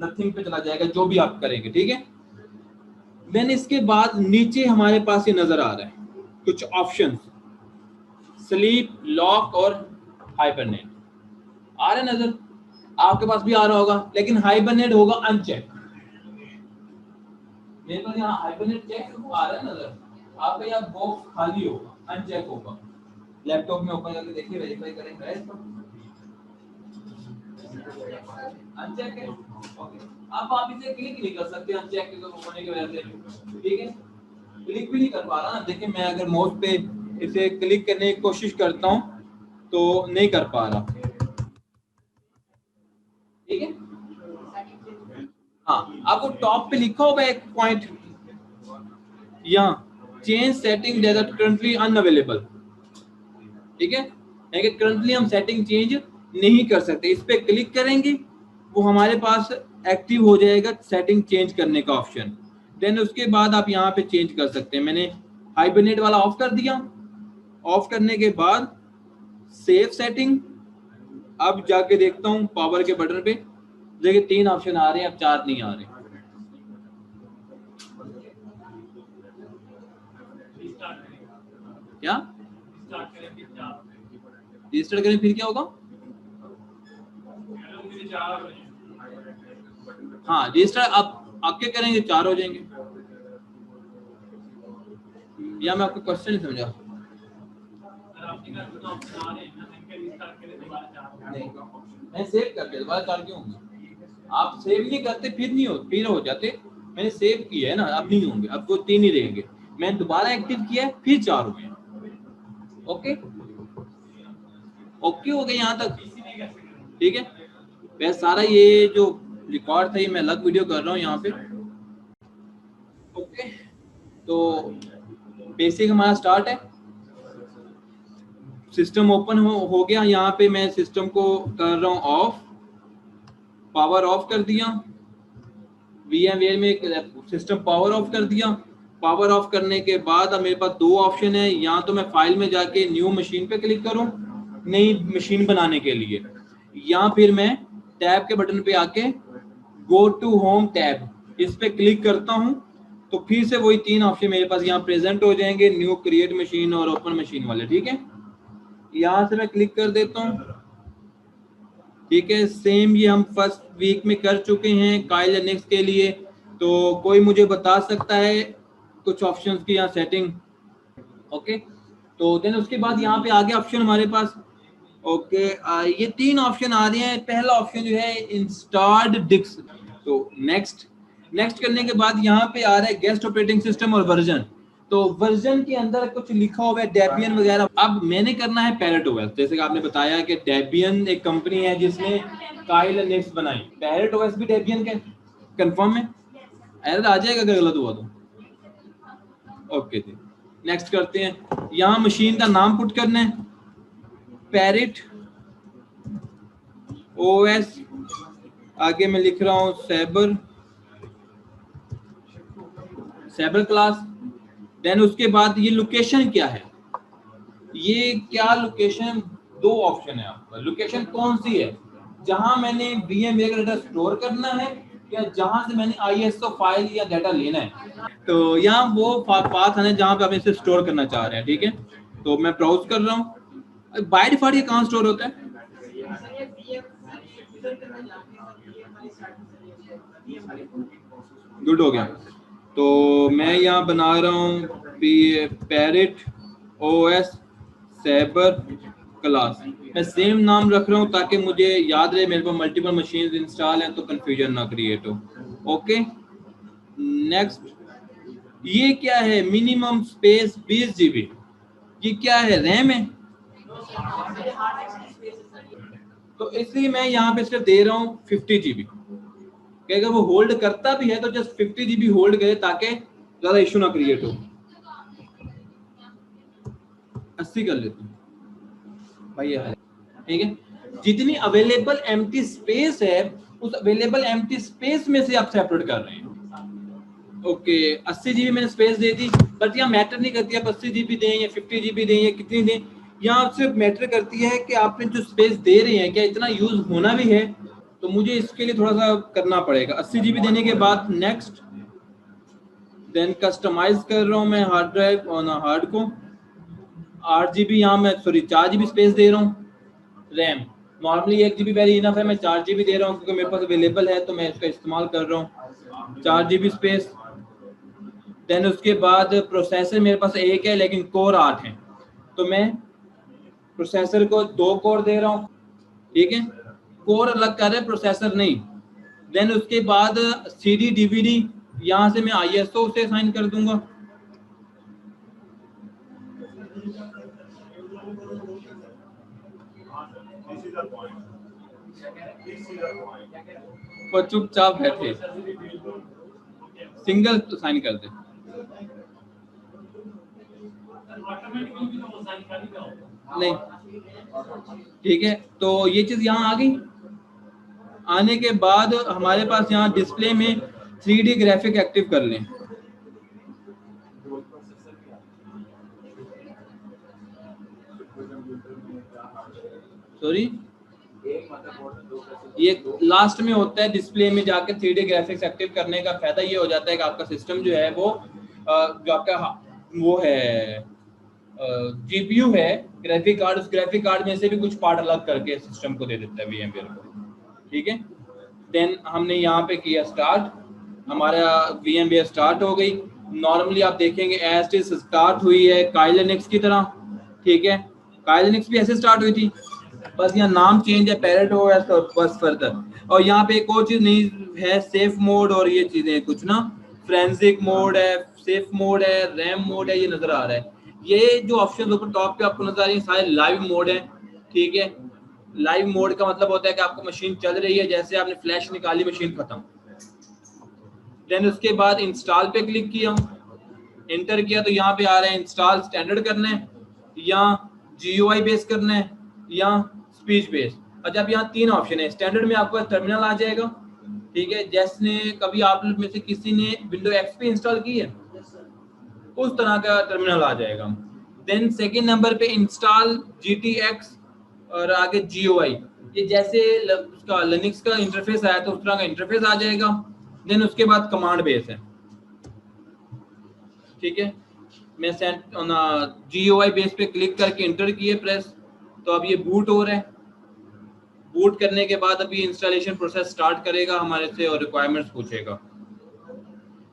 नथिंग पे चला जाएगा जो भी आप करेंगे, ठीक है। देन इसके बाद नीचे हमारे पास ये नजर आ रहा है कुछ ऑप्शंस, स्लीप, लॉक और हाइबरनेट आ रहा है नजर, आपके पास भी आ रहा होगा, लेकिन हाइबरनेट होगा अनचेक, मेरे पास यहाँ हाइबरनेट चेक आ रहा है नजर, आपका यहाँ बॉक्स खाली होगा अनचेक होगा, लैपटॉप में ओपन करके देखिए वेरीफाई करेंगे इसको, अनचेक है, ओके, अब आप इसे क्लिक नहीं कर सकते अनचेक होने की वजह से, ठीक है, क्लिक भी नहीं कर पा रहा ना, देखिए मैं अगर माउस पे इसे क्लिक करने की कोशिश करता हूँ तो नहीं कर पा रहा। ठीक है, हाँ, आपको टॉप पे लिखा होगा एक पॉइंट यहाँ, change setting that are currently unavailable. ठीक है, कि करंटली हम सेटिंग चेंज नहीं कर सकते। इस पे क्लिक करेंगे, वो हमारे पास एक्टिव हो जाएगा सेटिंग चेंज करने का ऑप्शन। देन उसके बाद आप यहाँ पे चेंज कर सकते हैं। मैंने हाइबरनेट वाला ऑफ कर दिया। ऑफ करने के बाद सेव सेटिंग, अब जाके देखता हूँ पावर के बटन पे, देखिए 3 ऑप्शन आ रहे हैं, अब 4 नहीं आ रहे। रिस्टार्ट करेगा, क्या रिस्टार्ट करें फिर 4 रजिस्टर करें फिर क्या होगा? फिर 4 हो जाएंगे। हाँ, रजिस्टर आप आके करेंगे 4 हो जाएंगे। या मैं आपको क्वेश्चन नहीं समझा। अगर आपके पास तो ऑप्शन आ रहे हैं ना, इनके रिस्टार्ट करें दोबारा 4 नहीं, मैं सेव कर दिया, दोबारा 4 क्यों होंगे? आप सेव नहीं करते फिर नहीं हो, फिर हो जाते। मैंने सेव किया है ना, अब नहीं होंगे, अब वो 3 ही रहेंगे। मैंने दोबारा एक्टिव किया है, फिर 4 हुए। ओके, ओके हो गए यहाँ तक? ठीक है, वैसे सारा ये जो रिकॉर्ड था ये मैं अलग वीडियो कर रहा हूँ यहाँ पे। ओके, तो बेसिक हमारा स्टार्ट है। सिस्टम ओपन हो गया। यहाँ पे मैं सिस्टम को कर रहा हूँ ऑफ, पावर ऑफ कर दिया। VMware में सिस्टम पावर ऑफ कर दिया। पावर ऑफ करने के बाद अब मेरे पास 2 ऑप्शन है, या तो मैं फाइल में जाके न्यू मशीन पे क्लिक करूं नई मशीन बनाने के लिए, या फिर मैं टैब के बटन पे आके गो टू होम टैब, इस पे क्लिक करता हूं तो फिर से वही 3 ऑप्शन मेरे पास यहाँ प्रेजेंट हो जाएंगे, न्यू क्रिएट मशीन और ओपन मशीन वाले। ठीक है, यहाँ से मैं क्लिक कर देता हूँ। ठीक है, सेम ये हम फर्स्ट वीक में कर चुके हैं काइल लिनक्स के लिए। तो कोई मुझे बता सकता है कुछ ऑप्शंस की यहाँ सेटिंग? ओके, तो देन उसके बाद यहाँ पे आगे ऑप्शन हमारे पास ओके ये 3 ऑप्शन आ रहे हैं। पहला ऑप्शन जो है इंस्टॉल्ड डिस्क। तो नेक्स्ट करने के बाद यहाँ पे आ रहा है गेस्ट ऑपरेटिंग सिस्टम और वर्जन। तो वर्जन के अंदर कुछ लिखा हुआ है डेबियन वगैरह। अब मैंने करना है पैरेट ओएस। जैसे कि आपने बताया कि डेबियन एक कंपनी है जिसने काइल लिनक्स बनाई, पैरेट ओएस भी डेबियन का कंफर्म है। एरर आ जाएगा अगर गलत हुआ तो। ओके जी, नेक्स्ट करते हैं। यहाँ मशीन का नाम पुट करना है, पैरेट ओएस, आगे मैं लिख रहा हूँ सैबर क्लास। देन उसके बाद ये लोकेशन क्या है, ये क्या लोकेशन, 2 ऑप्शन है आपका। लोकेशन कौन सी है, जहां मैंने VMware का डाटा स्टोर करना है या जहां से मैंने ISO फाइल या डाटा लेना है। तो यहाँ वो पाथ है जहां पे आप इसे स्टोर करना चाह रहे हैं। ठीक है, तो मैं ब्राउज कर रहा हूँ। बाय डिफॉल्ट ये कहाँ स्टोर होता है? गुड हो गया। तो मैं यहाँ बना रहा हूँ पैरेट OS सैबर क्लास। मैं सेम नाम रख रहा हूँ ताकि मुझे याद रहे, मेरे पास मल्टीपल मशीन इंस्टॉल हैं तो कंफ्यूजन ना क्रिएट हो। ओके, नेक्स्ट, ये क्या है? Minimum space 20 GB। ये क्या है, रैम है? तो इसलिए मैं यहाँ पे सिर्फ दे रहा हूँ 50 GB। अगर वो होल्ड करता भी है तो जस्ट 50 GB होल्ड करे ताकि ज्यादा इशू ना क्रिएट हो। 80 कर लेते हैं भाई ये है। ठीक है, जितनी अवेलेबल एम्प्टी स्पेस है उस अवेलेबल एम्प्टी स्पेस में से आप सेपरेट कर रहे हैं। ओके, 80 GB मैंने स्पेस दे दी, बट यहाँ मैटर नहीं करती आप 80 GB दें या 50 GB दें या कितनी दें। यहाँ सिर्फ मैटर करती है कि आपने जो स्पेस दे रहे हैं क्या इतना यूज होना भी है। तो मुझे इसके लिए थोड़ा सा करना पड़ेगा। 80 GB देने के बाद नेक्स्ट, देन कस्टमाइज कर रहा हूँ मैं हार्ड ड्राइव और हार्ड को 8 GB, यहाँ मैं 4 GB स्पेस दे रहा हूँ। RAM normally 1 GB very enough है, मैं 4 GB दे रहा हूँ क्योंकि मेरे पास अवेलेबल है तो मैं इसका इस्तेमाल कर रहा हूँ। 4 GB स्पेस। देन उसके बाद प्रोसेसर मेरे पास एक है लेकिन कोर 8 है, तो मैं प्रोसेसर को 2 कोर दे रहा हूँ। ठीक है, कोर अलग कर रहे हैं, प्रोसेसर नहीं। देन उसके बाद CD DVD, यहाँ से मैं ISO से साइन कर दूंगा। वो चुपचाप बैठे, सिंगल तो साइन कर दे। ऑटोमेटिकली भी तो वो साइन कर ही होगा। नहीं, ठीक है, तो ये चीज यहाँ आ गई। आने के बाद हमारे पास यहाँ डिस्प्ले में 3D ग्राफिक एक्टिव कर लें। सॉरी, ये लास्ट में होता है डिस्प्ले में जाके 3D ग्राफिक्स एक्टिव करने का फायदा ये हो जाता है कि आपका सिस्टम जो है वो जो आपका वो है जीपीयू है, ग्राफिक कार्ड, उस ग्राफिक कार्ड में से भी कुछ पार्ट अलग करके सिस्टम को दे देता है VMware को, ठीक है। देन हमने यहाँ पे किया स्टार्ट, हमारा VMware स्टार्ट हो गई। नॉर्मली आप देखेंगे एज इट स्टार्ट हुई है काइल लिनक्स की तरह, ठीक है। काइल लिनक्स भी ऐसे स्टार्ट हुई थी, बस यहाँ नाम चेंज है, पैरेट हो गया तो बस फर्दर। और यहाँ पे एक और चीज नहीं है, सेफ मोड और ये चीजें कुछ ना, फ्रेंजिक मोड है, सेफ मोड है, रैम मोड है, ये नजर आ रहा है। ये जो ऑप्शन ऊपर टॉप पे आपको नजर आ रही है सारे लाइव मोड है, ठीक है। लाइव मोड का मतलब होता है कि आपको मशीन चल रही है, जैसे आपने फ्लैश निकाली मशीन खत्म। देन उसके बाद इंस्टॉल पे क्लिक किया, एंटर किया, तो यहाँ पे आ रहा है इंस्टॉल स्टैंडर्ड करना है या GUI बेस करना है या स्पीच बेस। अच्छा, अब यहाँ 3 ऑप्शन है। स्टैंडर्ड में आपको टर्मिनल आ जाएगा, ठीक है, जैसे कभी आप लोग में से किसी ने विंडो XP इंस्टॉल की है उस तरह का टर्मिनल आ जाएगा। देन सेकंड नंबर पे इंस्टॉल GTX और आगे GUI, ये जैसे उसका लिनक्स का इंटरफेस आया तो उस तरह का इंटरफेस आ जाएगा। देन उसके बाद कमांड बेस है, ठीक है। मैं GUI बेस पे क्लिक करके इंटर किए प्रेस, तो अब ये बूट हो रहा है। बूट करने के बाद अभी इंस्टॉलेशन प्रोसेस स्टार्ट करेगा हमारे से और रिक्वायरमेंट्स पूछेगा,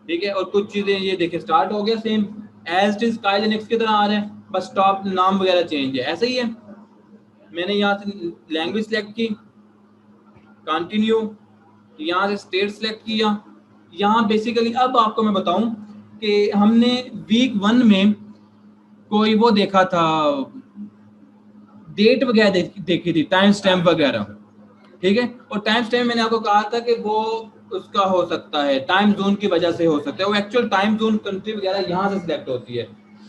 ठीक है। और कुछ चीजें ये देखिए स्टार्ट हो गया, same as it is Kali Linux की तरह आ रहे हैं, बस टॉप नाम वगैरह चेंज है, ऐसा ही है। मैंने यहाँ से लैंग्वेज सेलेक्ट की, कंटिन्यू, यहाँ से स्टेट सेलेक्ट किया। यहाँ बेसिकली अब आपको मैं बताऊं कि हमने वीक 1 में कोई वो देखा था, डेट वगैरह देखी थी, टाइम स्टैम्प वगैरह, ठीक है। और टाइम स्टैम्प मैंने आपको कहा था कि वो उसका हो सकता है टाइम जोन की वजह से हो सकता है, वो एक्चुअल टाइम जोन कंट्री वगैरह यहाँ से सिलेक्ट होती है,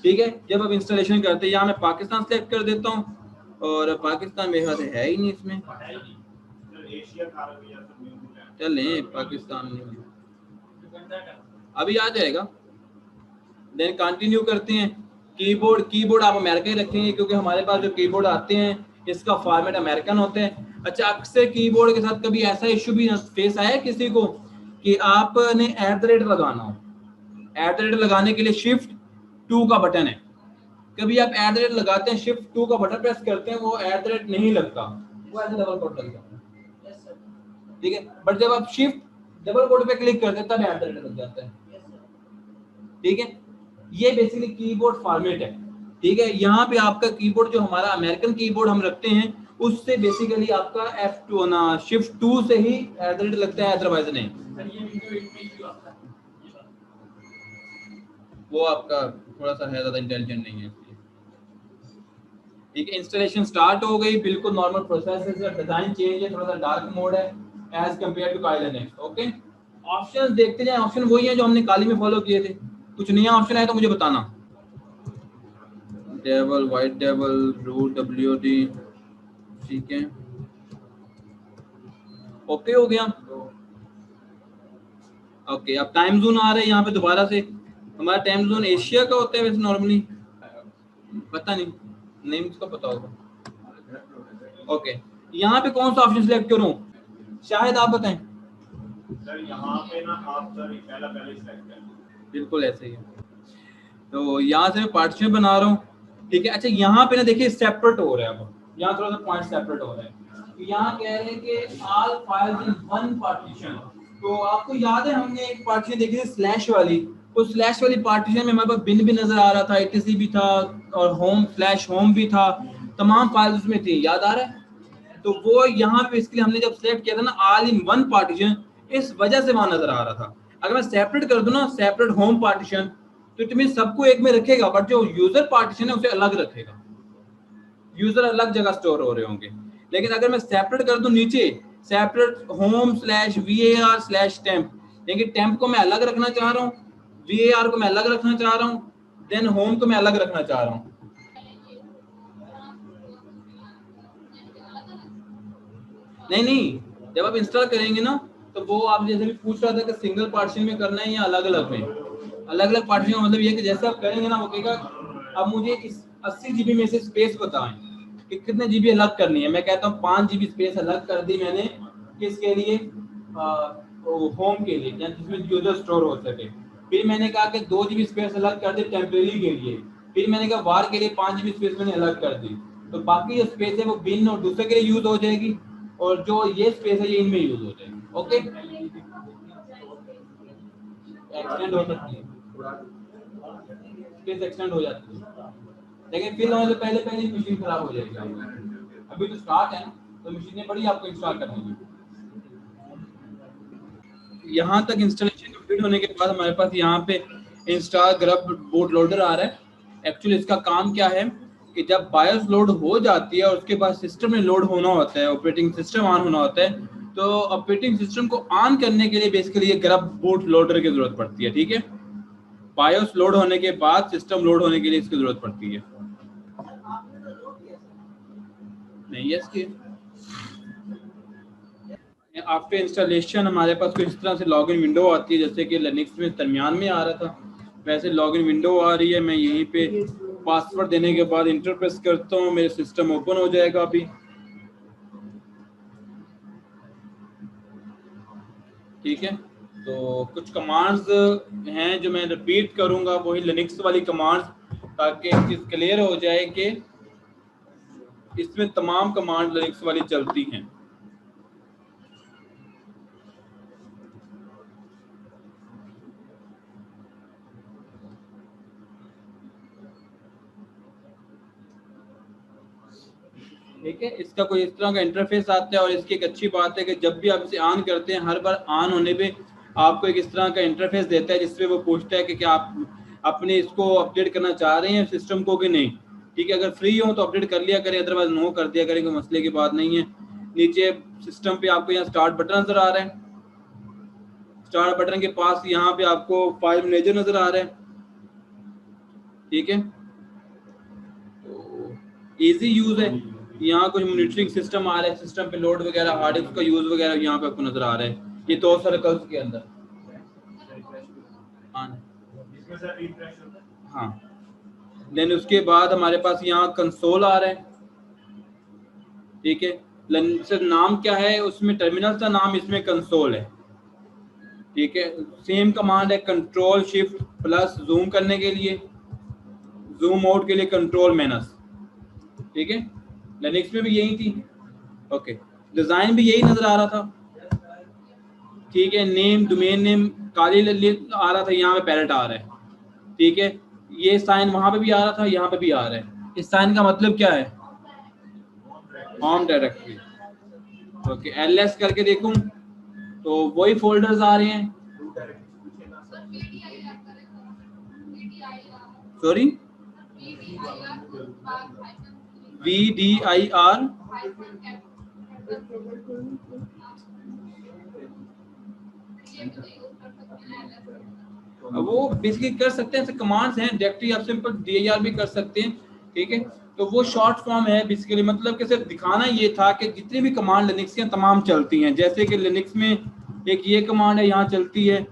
ठीक है। जब आप इंस्टॉलेशन करते हैं, यहाँ मैं पाकिस्तान सेलेक्ट कर देता हूँ और पाकिस्तान मेरे ख्याल से है ही नहीं इसमें, चलें पाकिस्तान नहीं, अभी आ जाएगा। देन कंटिन्यू करते हैं। कीबोर्ड आप अमेरिका ही रखेंगे क्योंकि हमारे पास जो कीबोर्ड आते हैं इसका फॉर्मेट अमेरिकन होते हैं। अच्छा, अक्सर कीबोर्ड के साथ कभी ऐसा इशू भी फेस आया किसी को कि आपने @ लगाना हो, @ लगाने के लिए Shift 2 का बटन है, कभी आप @ लगाते हैं, Shift 2 का बटन प्रेस करते हैं, वो @ नहीं लगता, वो ऐसे डबल कोट लग जाता है, ठीक है। बट जब आप Shift डबल कोट पे क्लिक करते हैं तब @ लग जाता है, ठीक है। ये बेसिकली कीबोर्ड फॉर्मेट है, ठीक है। यहाँ पे आपका कीबोर्ड जो हमारा अमेरिकन कीबोर्ड हम रखते हैं उससे बेसिकली आपका F2 ना Shift 2 से ही @ लगता है, अदरवाइज नहीं। वो आपका थोड़ा सा है, ज्यादा इंटेलिजेंट नहीं है, ठीक है। इंस्टॉलेशन स्टार्ट हो गई, बिल्कुल नॉर्मल प्रोसेस है, डिजाइन चेंज है, थोड़ा सा डार्क मोड है as compare to Kali Linux, okay. Options देखते जाएं, ऑप्शन वही है जो हमने काली में फॉलो किए थे, कुछ नया ऑप्शन है तो मुझे बताना। डेवल, वाइट डेवल, रूट, WD, ठीक है, ओके हो गया। ओके, अब टाइम जोन आ रहा है यहाँ पे दोबारा से। हमारा टाइम जोन एशिया का होता है वैसे नॉर्मली, पता नहीं, नेम इसका पता होगा। ओके, यहाँ पे कौन सा ऑप्शन सिलेक्ट करूं, शायद आप बताएं। सर यहाँ पे ना आप सर पहले सिलेक्ट करें, बिल्कुल ऐसे ही है। तो यहाँ से मैं पार्टीशन बना रहा हूँ, ठीक है। अच्छा, यहाँ पे ना देखिए सेपरेट हो रहा है, अब यहाँ थोड़ा सा पॉइंट सेपरेट हो रहा है। यहाँ कह रहे हैं कि all files in one partition. तो आपको याद है हमने एक पार्टीशन देखी थी स्लैश वाली, उस स्लैश वाली पार्टीशन में हमारे पास बिन भी नजर आ रहा था, etc भी था और होम स्लैश होम भी था, तमाम फाइल्स उसमें थी, याद आ रहा है। तो वो यहाँ पे बेसिकली हमने जब सेलेक्ट किया था ना ऑल इन वन पार्टीशन, इस वजह से वहां नजर आ रहा था। अगर मैं सेपरेट कर दूं ना, सेपरेट होम पार्टीशन, तो इट मीन सबको एक में रखेगा, बट जो यूजर पार्टीशन है उसे अलग रखेगा, यूजर अलग जगह स्टोर हो रहे होंगे। लेकिन अगर मैं सेपरेट कर दूं नीचे, सेपरेट home/var/temp, लेकिन टेम्प को मैं अलग रखना चाह रहा हूँ, var को मैं अलग रखना चाह रहा हूँ, देन होम को मैं अलग रखना चाह रहा हूँ। नहीं, जब आप इंस्टॉल करेंगे ना तो वो आप जैसे भी पूछ रहा था कि सिंगल पार्टीशन में करना है या अलग अलग में। अलग अलग पार्टीशन का मतलब ये है कि जैसे आप करेंगे ना वो कहेगा अब मुझे इस 80 GB में से स्पेस बताएं कि कितने GB अलग करनी है। मैं कहता हूँ 5 GB स्पेस अलग कर दी मैंने, किसके लिए, होम के लिए जिसमें यूजर स्टोर हो सके। फिर मैंने कहा कि 2 GB स्पेस अलग कर दी टेम्परेरी के लिए। फिर मैंने कहा वार के लिए 5 GB स्पेस मैंने अलग कर दी। तो बाकी जो स्पेस है वो बिन और दूसरे के लिए यूज हो जाएगी, और जो ये स्पेस है ये इनमें यूज हो जाएगी। ओके, एक्सटेंड हो सकती है, स्पेस एक्सटेंड हो जाती है, लेकिन फिर होने से पहले पहले मशीन खराब हो जाएगी। अभी तो स्टार्ट है ना, तो मशीनें बड़ी आपको इंस्टॉल करनी है। यहाँ तक इंस्टॉलेशन कंप्लीट होने के बाद हमारे पास यहाँ पे इंस्टॉल ग्रब बूट लोडर आ रहा है। एक्चुअली इसका काम क्या है कि जब बायोस लोड हो जाती है और उसके बाद सिस्टम में लोड होना होता है, ऑपरेटिंग सिस्टम ऑन होना होता है, तो ऑपरेटिंग सिस्टम को ऑन करने के लिए बेसिकली ये ग्रब बूट लोडर की जरूरत पड़ती है। ठीक है, बायोस लोड होने के बाद सिस्टम लोड होने के लिए इसकी जरूरत पड़ती है। नहीं है इसकी आफ्टर इंस्टॉलेशन हमारे पास कुछ इस तरह से लॉगिन विंडो आती है, जैसे कि लिनक्स में दरमियान में आ रहा था वैसे लॉगिन विंडो आ रही है। मैं यहीं पे पासवर्ड देने के बाद इंटर प्रेस करता हूँ, मेरे सिस्टम ओपन हो जाएगा अभी। ठीक है, तो कुछ कमांड्स हैं जो मैं रिपीट करूंगा, वही लिनक्स वाली कमांड्स, ताकि चीज क्लियर हो जाए कि इसमें तमाम कमांड लिनक्स वाली चलती हैं। ठीक है, इसका कोई इस तरह का इंटरफेस आता है, और इसकी एक अच्छी बात है कि जब भी आप इसे ऑन करते हैं हर बार ऑन होने पे आपको एक इस तरह का इंटरफेस देता है जिसपे वो पूछता है कि क्या आप अपने इसको अपडेट करना चाह रहे हैं सिस्टम को कि नहीं। ठीक है, अगर फ्री हो तो अपडेट कर लिया करें, अदरवाइज नो कर दिया करें, कोई मसले की बात नहीं है। नीचे सिस्टम पे आपको यहाँ स्टार्ट बटन नजर आ रहा है, स्टार्ट बटन के पास यहाँ पे आपको फाइल मैनेजर नजर आ रहा है। ठीक है, तो इजी यूज है। यहाँ कुछ मॉनिटरिंग सिस्टम आ रहा है, सिस्टम पे लोड वगैरह, हार्ड डिस्क का यूज वगैरह यहाँ पे आपको नजर आ रहा है, ये 2 सर्कल्स के अंदर। हाँ, देन उसके बाद हमारे पास यहाँ कंसोल आ रहा है। ठीक है, सर नाम क्या है उसमें, टर्मिनल का नाम इसमें कंसोल है। ठीक है, सेम कमांड है कंट्रोल शिफ्ट प्लस जूम करने के लिए, जूम आउट के लिए कंट्रोल माइनस। ठीक है, लिनक्स में भी यही थी। ओके, डिजाइन भी यही नजर आ रहा था। ठीक है, नेम डोमेन नेम काली आ रहा था, यहाँ पे पैरेट आ रहा है। ठीक है, ये साइन वहां पे भी आ रहा था, यहाँ पे भी आ रहा है। इस साइन का मतलब क्या है, होम डायरेक्टरी। ओके, ls करके देखूं तो वही फोल्डर्स आ रहे हैं। सॉरी, VDIR वो बेसिकली कर सकते हैं, ऐसे कमांड्स हैं, डायरेक्टरी आप सिंपल dir भी कर सकते हैं। ठीक है, तो वो शॉर्ट फॉर्म है बेसिकली, मतलब कि सिर्फ दिखाना ये था कि जितनी भी कमांड लिनक्स के तमाम चलती हैं, जैसे कि लिनक्स में एक ये कमांड है यहाँ चलती है,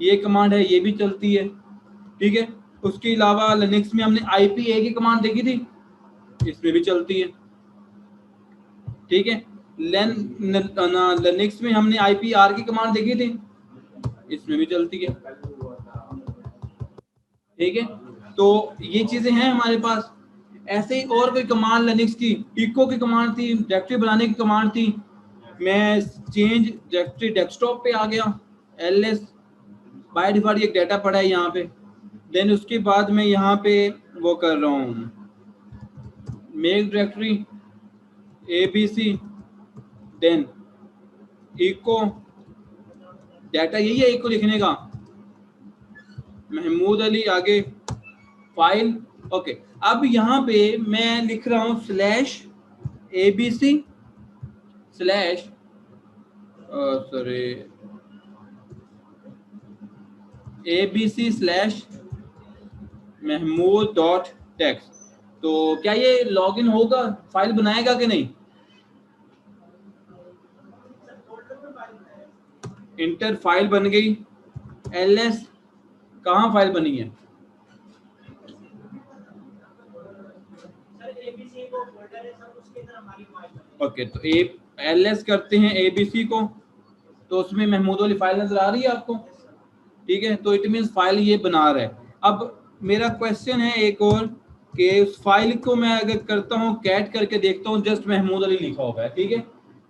ये कमांड है ये भी चलती है। ठीक है, उसके अलावा लिनक्स में हमने IPA की कमांड देखी थी, इसमें भी चलती है। ठीक है, लिनक्स में हमने IPR की कमांड देखी थी, इसमें भी चलती है। ठीक है, तो ये चीजें हैं हमारे पास। ऐसे ही और कोई कमांड लिनक्स की, इको की कमांड थी, डायरेक्टरी बनाने की कमांड थी। मैं चेंज डायरेक्टरी डेस्कटॉप पे आ गया, ls बाय डिफॉल्ट एक डाटा पड़ा है यहाँ पे। देन उसके बाद मैं यहाँ पे वो कर रहा हूँ make directory abc, then echo, data यही है इको लिखने का, महमूद अली आगे फाइल। ओके, अब यहाँ पे मैं लिख रहा हूँ /abc/ सॉरी abc/mahmood.text। तो क्या ये लॉगिन होगा, फाइल बनाएगा कि नहीं? इंटर फाइल बन गई, ls कहाँ फाइल बनी है? ओके, तो ls करते हैं abc को, तो उसमें महमूद वाली फाइल नजर आ रही है आपको? ठीक है, तो इट मीन्स फाइल ये बना रहा है। अब मेरा क्वेश्चन है एक और कि उस फाइल को मैं अगर करता हूँ कैट करके देखता हूँ, जस्ट महमूद अली लिखा होगा है, ठीक है,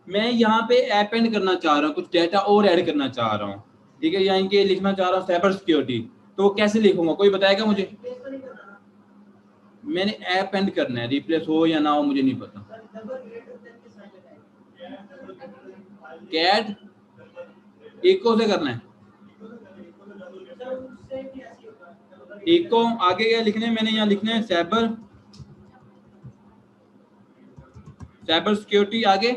मैं यहाँ पे अपेंड करना चाह रहा हूँ, कुछ डाटा और ऐड करना चाह रहा हूँ, ठीक है, यहाँ के लिखना चाह रहा हूँ साइबर सिक्योरिटी, तो कैसे लिखूंगा, कोई बताएगा मुझे? मैंने अपेंड करना है, रिप्लेस हो या ना हो मुझे नहीं पता। कैट इको से करना है, इको आगे क्या लिखना है, मैंने यहाँ लिखना है साइबर सिक्योरिटी, आगे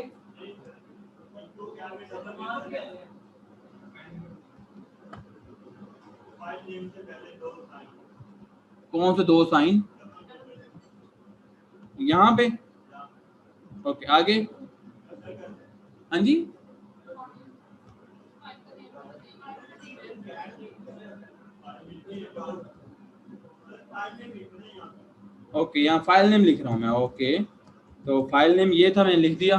कौन से 2 साइन? यहाँ पे, ओके, आगे, हाँ जी, ओके, यहाँ फाइल नेम लिख रहा हूँ मैं, ओके, तो फाइल नेम ये था, मैंने लिख दिया।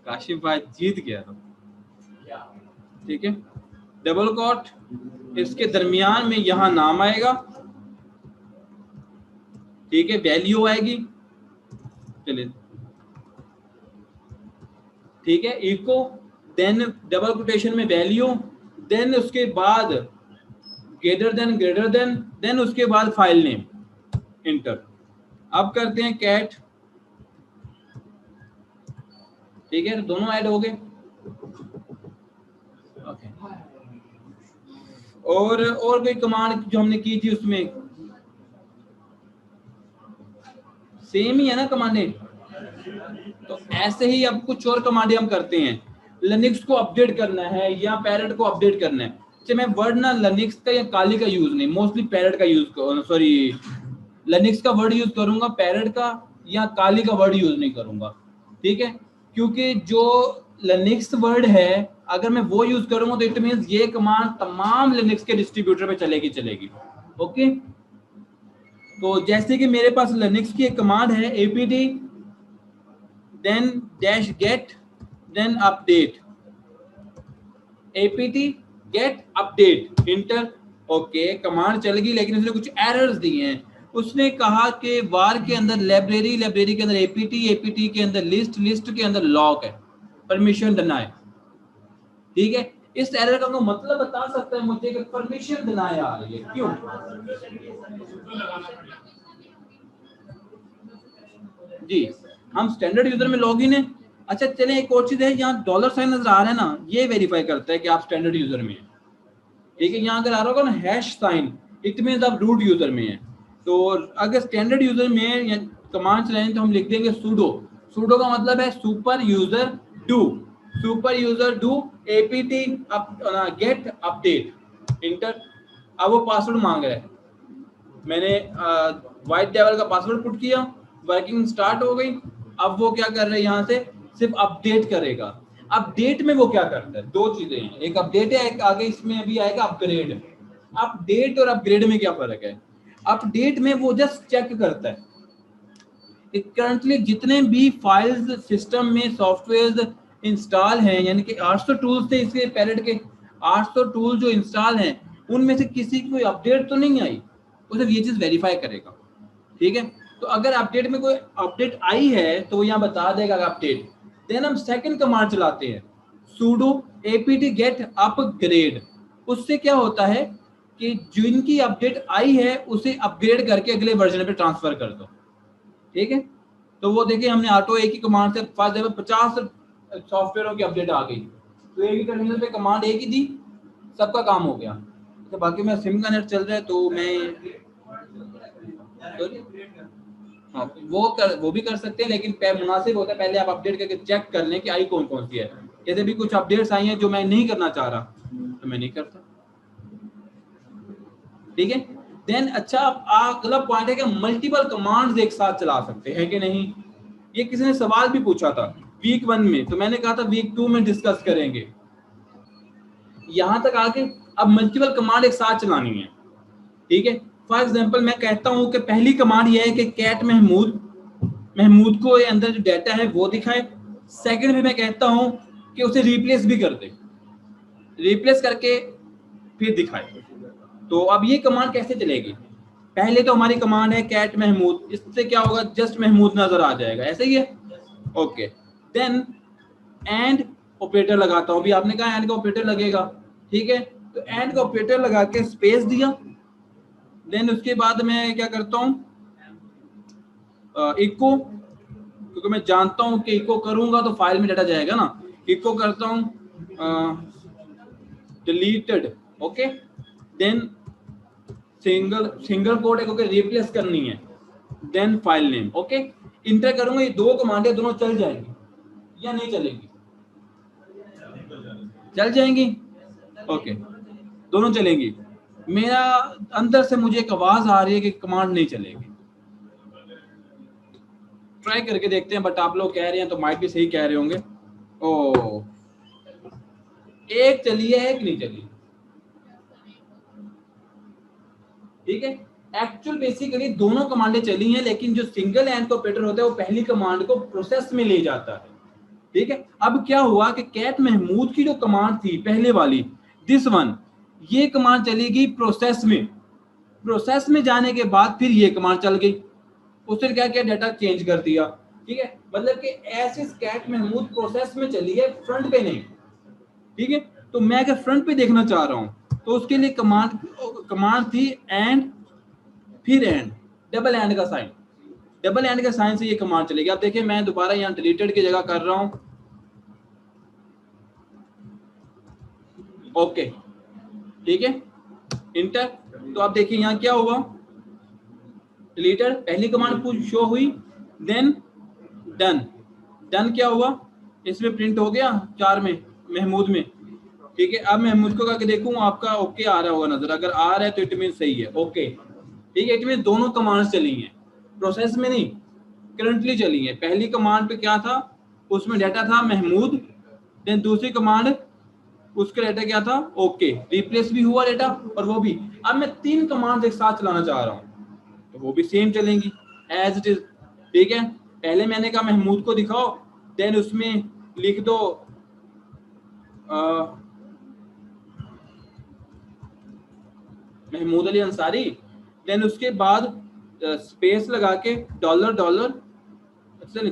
काशिफ भाई जीत गया था, ठीक है, डबल कोट, इसके दरमियान में यहाँ नाम आएगा, ठीक है, वैल्यू आएगी, चलिए, ठीक है, इको, देन डबल कोटेशन में वैल्यू, देन उसके बाद ग्रेटर देन उसके बाद फाइल नेम, इंटर। अब करते हैं कैट, ठीक है, दोनों ऐड हो गए, ओके। और कोई कमांड जो हमने की थी उसमें सेम ही है ना कमांडें, तो ऐसे ही अब कुछ और कमांडें हम करते हैं। लिनक्स को अपडेट करना है या पैरेट को अपडेट करना है, मैं वर्ड ना लिनक्स का या काली का यूज नहीं, मोस्टली पैरेट का यूज, सॉरी लिनक्स का वर्ड यूज करूंगा, पैरेट का या काली का वर्ड यूज नहीं करूंगा, ठीक है, क्योंकि जो लिनक्स वर्ड है अगर मैं वो यूज करूंगा तो इट मींस ये कमांड तमाम लिनक्स के डिस्ट्रीब्यूटर पे चलेगी, ओके। तो जैसे कि मेरे पास लिनक्स की एक कमांड है apt then -get then update, apt get update, enter, okay, command चल गई, लेकिन उसने कुछ एरर्स दिए हैं। उसने कहा कि वार के अंदर लाइब्रेरी के अंदर apt के अंदर लिस्ट के अंदर लॉक है, परमिशन डिनाई, ठीक है। इस एरर का मतलब बता सकता है मुझे कि परमिशन डिनाई आ रही है, क्यों? जी, हम स्टैंडर्ड यूजर में लॉगिन है। अच्छा चलें, एक और चीज है, यहाँ डॉलर साइन नजर आ रहा है ना, ये वेरीफाई करता है कि आप स्टैंडर्ड यूजर में हैं, ठीक है। यहाँ अगर आ रहा होगा ना हैश साइन, इट मींस आप रूट यूजर में हैं। तो अगर स्टैंडर्ड यूजर में या कमांड चलाएं तो हम लिख देंगे sudo का मतलब है super user do apt get update, inter. अब वो पासवर्ड मांग रहा है, मैंने व्हाइट टेबल का पासवर्ड पुट किया, वर्किंग स्टार्ट हो गई। अब वो क्या कर रहा है, यहाँ से सिर्फ अपडेट करेगा। अपडेट में वो क्या करता है, 2 चीजें हैं, एक अपडेट है, एक आगे इसमें अभी आएगा अपग्रेड। अपडेट और अपग्रेड में क्या फर्क है? अपडेट में वो जस्ट चेक करता है कि करंटली जितने भी फाइल्स सिस्टम में सॉफ्टवेयर इंस्टॉल हैं, यानी कि 800 टूल्स थे इसके पैरेट के, 800 टूल जो इंस्टॉल हैं उनमें से किसी की कोई अपडेट तो नहीं आई, वो सिर्फ ये चीज वेरीफाई करेगा, ठीक है। तो अगर अपडेट में कोई अपडेट आई है तो वो यहाँ बता देगा अपडेट। देन हम सेकंड कमांड चलाते हैं sudo apt get upgrade। उससे क्या होता है कि जिनकी अपडेट आई है उसे अपग्रेड करके अगले वर्जन पे ट्रांसफर कर दो, ठीक है। तो वो देखिए हमने ऑटो एक ही कमांड से फर्स्ट जगह 50 सॉफ्टवेयरों की अपडेट आ गई, तो एक ही टर्मिनल पे कमांड एक ही दी, सबका काम हो गया। तो बाकी मेरा सिम का नेट चल रहा है तो मैं हाँ वो भी कर सकते हैं, लेकिन मुनासिब होता है पहले आप अपडेट करके चेक कर लें कि आई कौन कौन सी है। जैसे भी कुछ अपडेट्स आई हैं जो मैं नहीं करना चाह रहा तो मैं नहीं करता, ठीक है। देन अच्छा अगला पॉइंट है कि मल्टीपल कमांड्स एक साथ चला सकते हैं कि नहीं। ये किसी ने सवाल भी पूछा था वीक 1 में, तो मैंने कहा था वीक 2 में डिस्कस करेंगे। यहां तक आके अब मल्टीपल कमांड एक साथ चलानी है, ठीक है। फॉर एग्जांपल मैं कहता हूं कि पहली कमांड ये है कि कैट महमूद को ये अंदर जो डाटा है वो दिखाए। सेकंड में मैं कहता हूं कि उसे रिप्लेस भी कर दे, रिप्लेस करके फिर दिखाए। तो अब ये कमांड कैसे चलेगी? पहले तो हमारी कमांड है कैट महमूद, इससे क्या होगा, जस्ट महमूद नजर आ जाएगा, ऐसे ही है, ओके। देन एंड ऑपरेटर लगाता हूं, अभी आपने कहा एंड का ऑपरेटर लगेगा, ठीक है। तो एंड का ऑपरेटर लगा के स्पेस दिया। देन उसके बाद मैं क्या करता हूं, इको, क्योंकि मैं जानता हूं कि इको करूंगा तो फाइल में डाटा जाएगा ना, इको करता हूं deleted, okay. Then single quote है क्योंकि रिप्लेस करनी है, then file name, okay. Enter करूंगा, ये दो कमांडें दोनों चल जाएंगी या नहीं चलेंगी? चल जाएंगी, ओके, दोनों चलेंगी। मेरा अंदर से मुझे एक आवाज आ रही है कि कमांड नहीं चलेगी, ट्राई करके देखते हैं, बट आप लोग कह रहे हैं तो माइट भी सही कह रहे होंगे। ओ एक चली है, एक नहीं चली, ठीक है। एक्चुअल बेसिकली दोनों कमांडें चली हैं, लेकिन जो सिंगल एंड का ऑपरेटर होता है वो पहली कमांड को प्रोसेस में ले जाता है, ठीक है। अब क्या हुआ कि कैट महमूद की जो कमांड थी पहले वाली, दिस वन, ये कमांड चली गई प्रोसेस में। प्रोसेस में जाने के बाद फिर ये कमांड चल गई, उसने क्या किया, डाटा चेंज कर दिया, ठीक है। मतलब कि ऐसे कैट महमूद प्रोसेस में चली है, फ्रंट पे नहीं, ठीक है। तो मैं अगर फ्रंट पे देखना चाह रहा हूं तो उसके लिए कमांड थी एंड, फिर एंड, डबल एंड का साइन, डबल एंड का साइन से ये कमांड चलेगी। आप देखिए मैं दोबारा यहाँ डिलीटेड की जगह कर रहा हूं, ओके, ठीक है, इंटर। तो आप देखिए यहाँ क्या हुआ, डिलीटेड पहली कमांड शो हुई, देन डन, डन क्या हुआ, इसमें प्रिंट हो गया 4 में महमूद में, ठीक है। अब महमूद को करके देखूं, आपका ओके आ रहा होगा नजर, अगर आ रहा है तो इट मीन सही है, ओके, ठीक है। इट मीन दोनों कमांड्स चली हैं, प्रोसेस में नहीं, करंटली चली हैं। पहली कमांड पे क्या था, उसमें डाटा था महमूद, देन दूसरी कमांड उसका डाटा क्या था, ओके, रिप्लेस भी हुआ डाटा और वो भी। अब मैं 3 कमांड एक साथ चलाना चाह रहा हूं तो वो भी सेम चलेंगी एज इट इज, ठीक है। पहले मैंने कहा महमूद को दिखाओ, देन उसमें लिख दो महमूद अली अंसारी, देन उसके बाद स्पेस लगा के डॉलर डॉलर,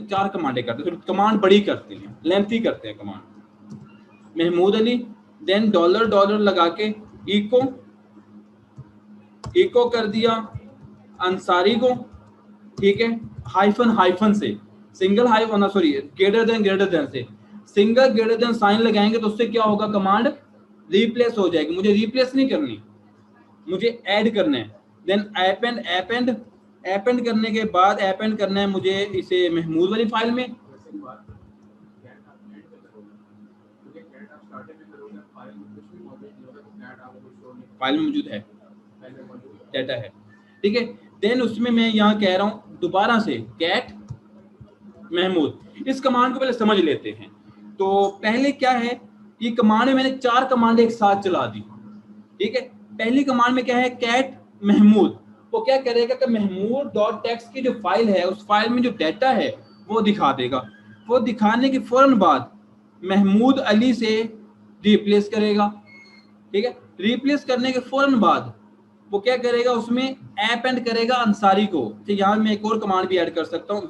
4 कमांडें करते हैं, कमांड बड़ी करते हैं, लेंथी करते हैं command, Mahmood Ali, then dollar dollar लगा के इको, इको कर दिया अंसारी को, ठीक है। हाइफन हाइफन से, single hyphen sorry greater than से सिंगल ग्रेटर देन साइन लगाएंगे तो उससे क्या होगा, कमांड रिप्लेस हो जाएगी। मुझे रिप्लेस नहीं करनी, मुझे ऐड करना है। देन अपेंड करने के बाद अपेंड करना है मुझे इसे महमूद वाली फाइल में, फाइल में मौजूद है, डाटा है, ठीक है। देन उसमें मैं यहाँ कह रहा हूँ दोबारा से कैट महमूद। इस कमांड को पहले समझ लेते हैं। तो पहले क्या है, ये कमांड में मैंने 4 कमांड एक साथ चला दी, ठीक है। पहली कमांड में क्या है, कैट महमूद, वो क्या करेगा कि महमूद डॉट टेक्स्ट की जो फाइल है उस फाइल में जो डाटा है वो दिखा देगा। वो दिखाने के फौरन बाद महमूद अली से रिप्लेस करेगा, ठीक है। रिप्लेस करने के फौरन बाद वो क्या करेगा, उसमें अपेंड करेगा अंसारी को। तो यहाँ मैं एक और कमांड भी ऐड कर सकता हूँ,